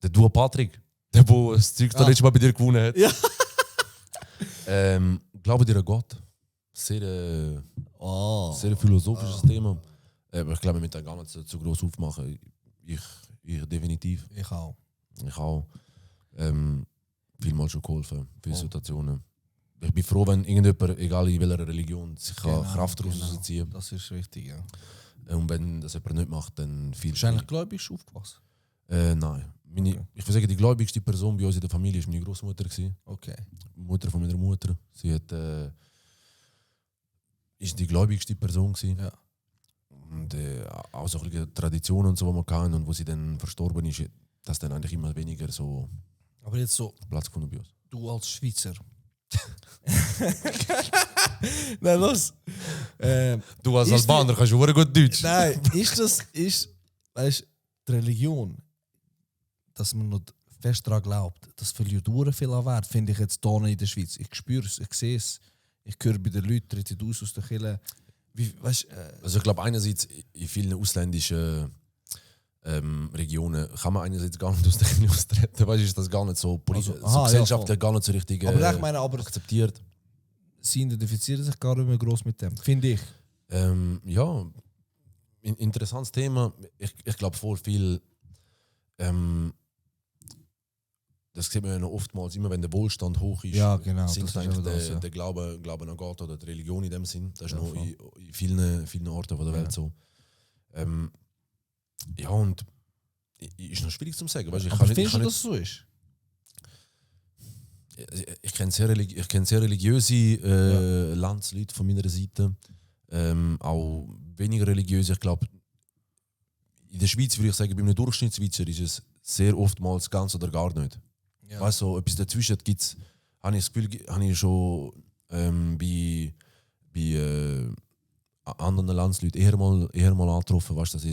Der Duo Patrick, der das Zeug das letzte Mal bei dir gewonnen hat.
Ja.
Glaube dir an Gott? Sehr philosophisches Thema. Aber ich glaube, wir müssen gar nicht zu groß aufmachen. Ich definitiv.
Ich auch.
Ich auch. Vielmals schon geholfen, viele Situationen. Ich bin froh, wenn irgendjemand, egal in welcher Religion, sich Kraft daraus rausziehen kann.
Das ist wichtig, ja.
Und wenn das jemand nicht macht, dann viel.
Wahrscheinlich gläubig aufgewachsen.
Nein. Ich würde sagen, die gläubigste Person bei uns in der Familie war meine Großmutter.
Okay.
Mutter von meiner Mutter. Sie hat, ist die gläubigste Person gewesen.
Ja.
Und auch so ein bisschen Traditionen und so, die wir hatten und wo sie dann verstorben ist, das dann eigentlich immer weniger so
Aber jetzt so,
Platz gefunden bei uns.
du als Schweizer. Nein, los.
Du als
Ist
Albaner kannst du gut Deutsch.
Nein, weißt, die Religion, dass man noch fest daran glaubt, das verliert viel an Wert, finde ich jetzt hier in der Schweiz. Ich spüre es, ich sehe es, ich höre bei den Leuten, treten aus der Kirche.
Also ich glaube einerseits in vielen ausländischen Regionen kann man einerseits gar nicht aus der Kirche austreten. Weißt du, ist das gar nicht so gesellschaftlich gar nicht so richtig
aber ich meine,
akzeptiert.
Sie identifizieren sich gar nicht mehr gross mit dem, finde ich.
Ja, interessantes Thema. Ich glaube voll viel. Das sieht man ja noch oftmals, immer wenn der Wohlstand hoch ist,
Ja, genau,
sinkt
das ist
eigentlich
aber das, ja.
der Glaube an Gott oder die Religion in dem Sinn. Das ist noch in vielen Orten der Welt so. Ja, und ist noch schwierig zu sagen. Weißt,
Aber findest du, dass es so ist?
Ich kenne sehr religiöse Landsleute von meiner Seite. Auch weniger religiöse. Ich glaube, in der Schweiz würde ich sagen, bei einem Durchschnittsschweizer ist es sehr oftmals ganz oder gar nicht.
Ja.
Weißt du, etwas dazwischen gibt es, habe ich das Gefühl, habe ich schon bei anderen Landsleuten eher mal angetroffen, weißt du, dass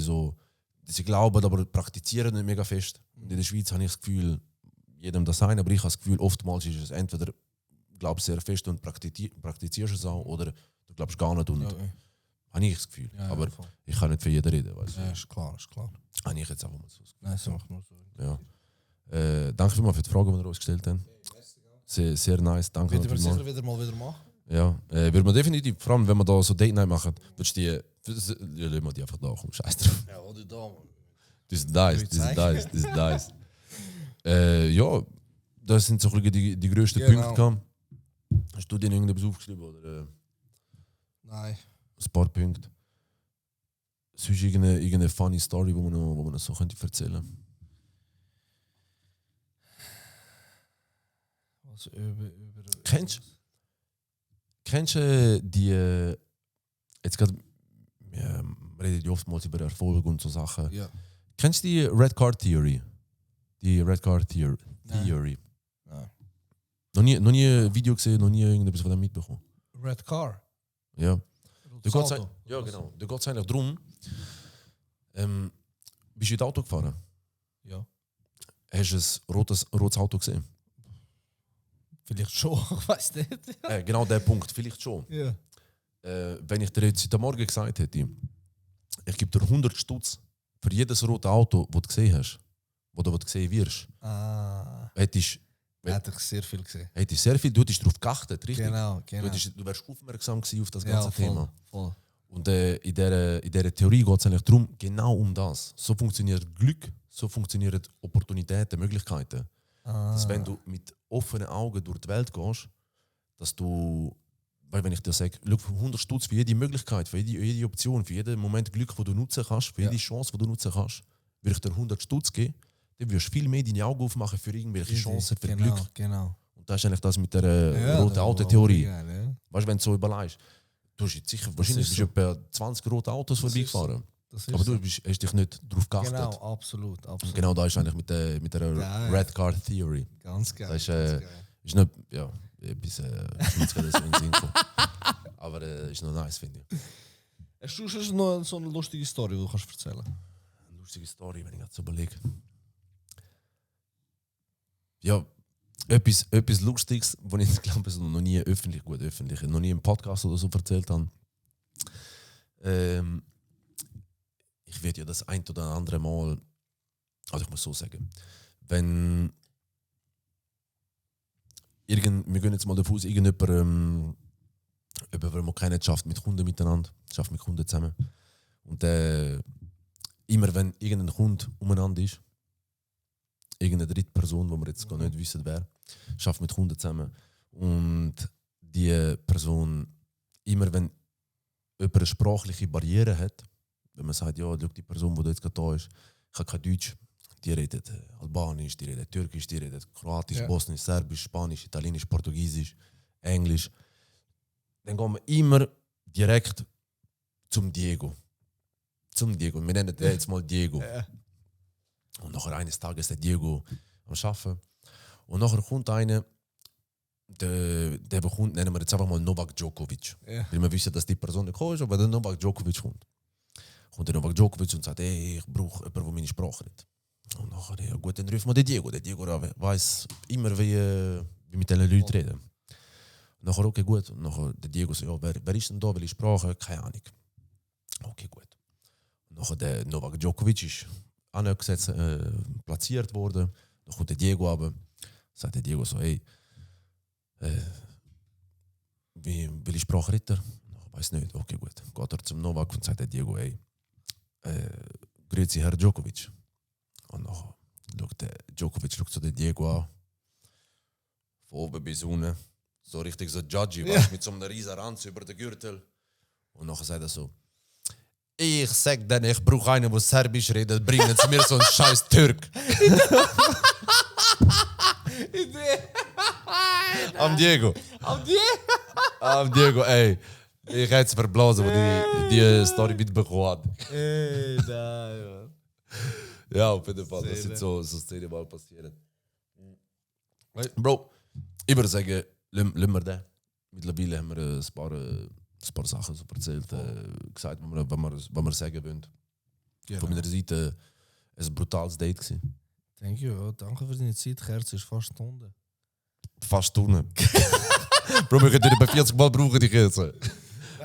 sie glauben, aber praktizieren nicht mega fest. Und in der Schweiz habe ich das Gefühl, jedem das sein, aber ich habe das Gefühl, oftmals ist es entweder glaubst sehr fest und praktizierst es auch, oder du glaubst gar nicht und habe ich das Gefühl.
Ja,
aber
voll.
ich kann nicht für jeden reden, weißt du.
Ja, ist klar.
Habe ich jetzt einfach mal so das Gefühl.
Nein, so macht nur so.
Ja. Danke vielmals für die Fragen, die ihr uns gestellt habt. Sehr, sehr nice, danke
Werden wir
vielmals.
sicher wieder machen?
Ja, würde man definitiv, vor allem wenn wir da so Date Night machen, würdest du ja, lassen wir die einfach da, komm, scheiß drauf.
Ja, oder da.
Das ist nice. Ja, das sind so ein bisschen die grössten
Genau.
Punkte gehabt. Hast du dir irgendetwas aufgeschrieben oder
Nein.
ein paar Punkte? Sonst irgendeine funny Story, wo man noch so könnte erzählen?
Also über
Kennst du die jetzt gerade wir reden ja oftmals über Erfolg und so Sachen.
Ja.
Kennst du die Red Card Theory? Die Red Car Theory.
Ja.
Noch nie ein Video gesehen, noch nie irgendetwas von dem mitbekommen.
Red Car.
Ja.
Das Auto.
Ja, genau. Da geht es eigentlich darum, bist du in das Auto gefahren?
Ja.
Hast du ein rotes Auto gesehen?
Vielleicht schon, ich weiß nicht.
Genau der Punkt, vielleicht schon.
Ja.
Wenn ich dir jetzt heute Morgen gesagt hätte, ich gebe dir 100 Stutz für jedes rote Auto, das du gesehen hast, das du sehen wirst, hätte ich
sehr viel gesehen.
sehr viel, du hättest darauf geachtet, richtig?
Genau.
Du wärst aufmerksam gewesen auf das ganze Thema.
Voll.
Und in dieser Theorie geht es eigentlich darum, genau um das. So funktioniert Glück, so funktionieren Opportunitäten, Möglichkeiten. Dass wenn du mit offenen Augen durch die Welt gehst, dass du, weil wenn ich dir sage, 100 Stutz für jede Möglichkeit, für jede Option, für jeden Moment Glück, den du nutzen kannst, für jede Chance, die du nutzen kannst, würde ich dir 100 Stutz geben, dann wirst du viel mehr deine Augen aufmachen für irgendwelche Chancen, für Glück.
Genau.
Und das ist eigentlich das mit der roten Auto-Theorie.
Ja.
Weißt du, wenn du so überlegst, du hast jetzt sicher, wahrscheinlich bist du etwa 20 rote Autos vorbeigefahren.
Aber
du hast dich nicht darauf geachtet.
Genau, absolut.
Und genau da ist eigentlich mit der Red Car Theory.
Ganz geil.
Das ist nicht, ja, etwas Schweizer, das in den Sinn kommt. Aber ist noch nice, finde ich.
Hast du schon noch so eine lustige Story, die du kannst erzählen?
Eine lustige Story, wenn ich jetzt überlege. Ja, etwas Lustiges, was ich glaube, noch nie öffentlich, noch nie im Podcast oder so erzählt habe. Ich werde ja das ein oder andere Mal, also ich muss so sagen, wenn wir gehen jetzt mal davon aus, irgendjemand, jemand, man keinen schafft mit Kunden miteinander, schafft mit Kunden zusammen. Und immer wenn irgendein Kunde umeinander ist, irgendeine dritte Person, wo wir jetzt gar nicht wissen, wer, schafft mit Kunden zusammen. Und die Person, immer wenn jemand eine sprachliche Barriere hat, wenn man sagt, ja, die Person, die jetzt gerade da ist, ich habe kein Deutsch, die redet Albanisch, die redet Türkisch, die redet Kroatisch, Bosnisch, Serbisch, Spanisch, Italienisch, Portugiesisch, Englisch. Dann gehen wir immer direkt zum Diego. Wir nennen den jetzt mal Diego. Und nachher eines Tages ist der Diego am Arbeiten. Und nachher kommt einer, der bekommt, nennen wir jetzt einfach mal Novak Djokovic. Weil wir wissen, dass die Person nicht gekommen ist, aber der Novak Djokovic kommt. Kommt der Novak Djokovic und sagt, hey, ich brauche jemanden, der meine Sprache redet. Und nachher, ja gut, dann rufen wir den Diego. Der Diego weiss immer, wie mit diesen Leuten reden. Und nachher, okay, gut. Und nachher der Diego sagt, ja, wer ist denn da, welche Sprache? Keine Ahnung. Okay, gut. Und nachher der Novak Djokovic ist angesetzt, platziert worden. Dann kommt der Diego runter. Sagt der Diego so, hey, welche Sprache redet er? Ich weiß nicht. Okay, gut. Geht er zum Novak und sagt der Diego, hey, grüezi Herr Djokovic. Und dann schaut der Djokovic so den Diego an. Von oben bis unten. So richtig so judgy, mit so einem riesen Ranz über den Gürtel. Und nachher sagt er so, ich sag dann, ich brauche einen, der Serbisch redet, bringen Sie mir so einen scheiß Türk. Am Diego. Am Diego, ey. Ich hätte es verblasen, wo die Story mitbekommen hat.
Ey, nein,
Ja, auf jeden Fall. Das sind so Szenen mal passieren. Bro, ich würde sagen, lassen wir den. Mittlerweile haben wir ein paar Sachen so erzählt, gesagt, was wir sagen wollen.
Genau.
Von meiner Seite ein brutales Date gewesen.
Thank you, danke für deine Zeit. Kerze ist fast Stunde.
Fast Stunden. Bro, wir können bei 40 Mal brauchen die Kerze.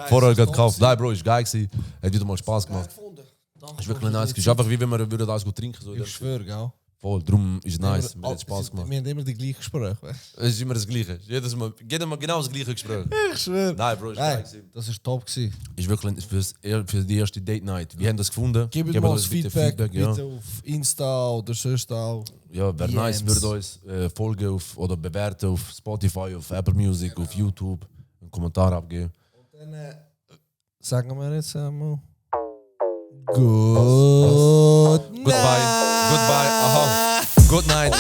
Vorher gerade gekauft. Nein, Bro, ist geil gewesen. Hat wieder mal Spaß gemacht. Ist wirklich nice. Ist einfach wie wenn wir das gut trinken. So
ich schwöre, gell?
Voll, darum ist es nice. Mir hat Spaß gemacht.
Wir haben immer die gleichen Gespräche.
Es ist immer das Gleiche. Jedes Mal genau das gleiche Gespräch.
Ich schwöre.
Nein, Bro, ist geil gewesen.
Das war top gewesen.
Ist wirklich für die erste Date Night. Wir haben das gefunden.
Gebt mal
uns
das
bitte
Feedback
ja.
bitte auf Insta oder sonst auch.
Ja, wäre nice, würde uns folgen oder bewerten auf Spotify, auf Apple Music, auf YouTube, einen Kommentar abgeben.
Und dann sagen wir jetzt einmal Goodbye.
Aha. Good night.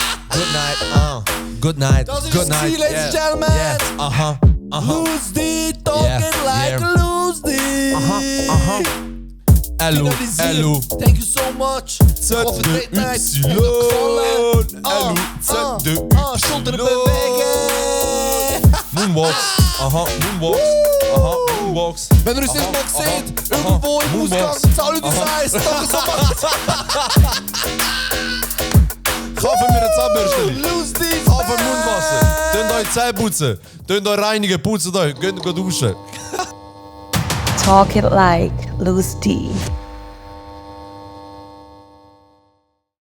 Good night.
Das ist
Good
es,
night.
ladies and gentlemen.
Yeah. Aha.
Lose the talking like
Yeah.
lose the.
Elu,
finalisiert.
Elu.
Thank you so much. Ich hoffe, die Date Night hat euch gefallen. Schultern bewegen.
Moonwalks. Aha, Moonwalks. Aha, Moonwalks.
Wenn ihr uns nicht mal seht, irgendwo im Ausgang, zahlt uns eins. Danke so much.
Kaufen wir ein Zahnbürstchen.
Lose these
Kaufen Mundwasser. Tönt euch Zähne putzen. Tönt euch reinigen, putzt euch. Geht duschen.
Talk it like Loose D.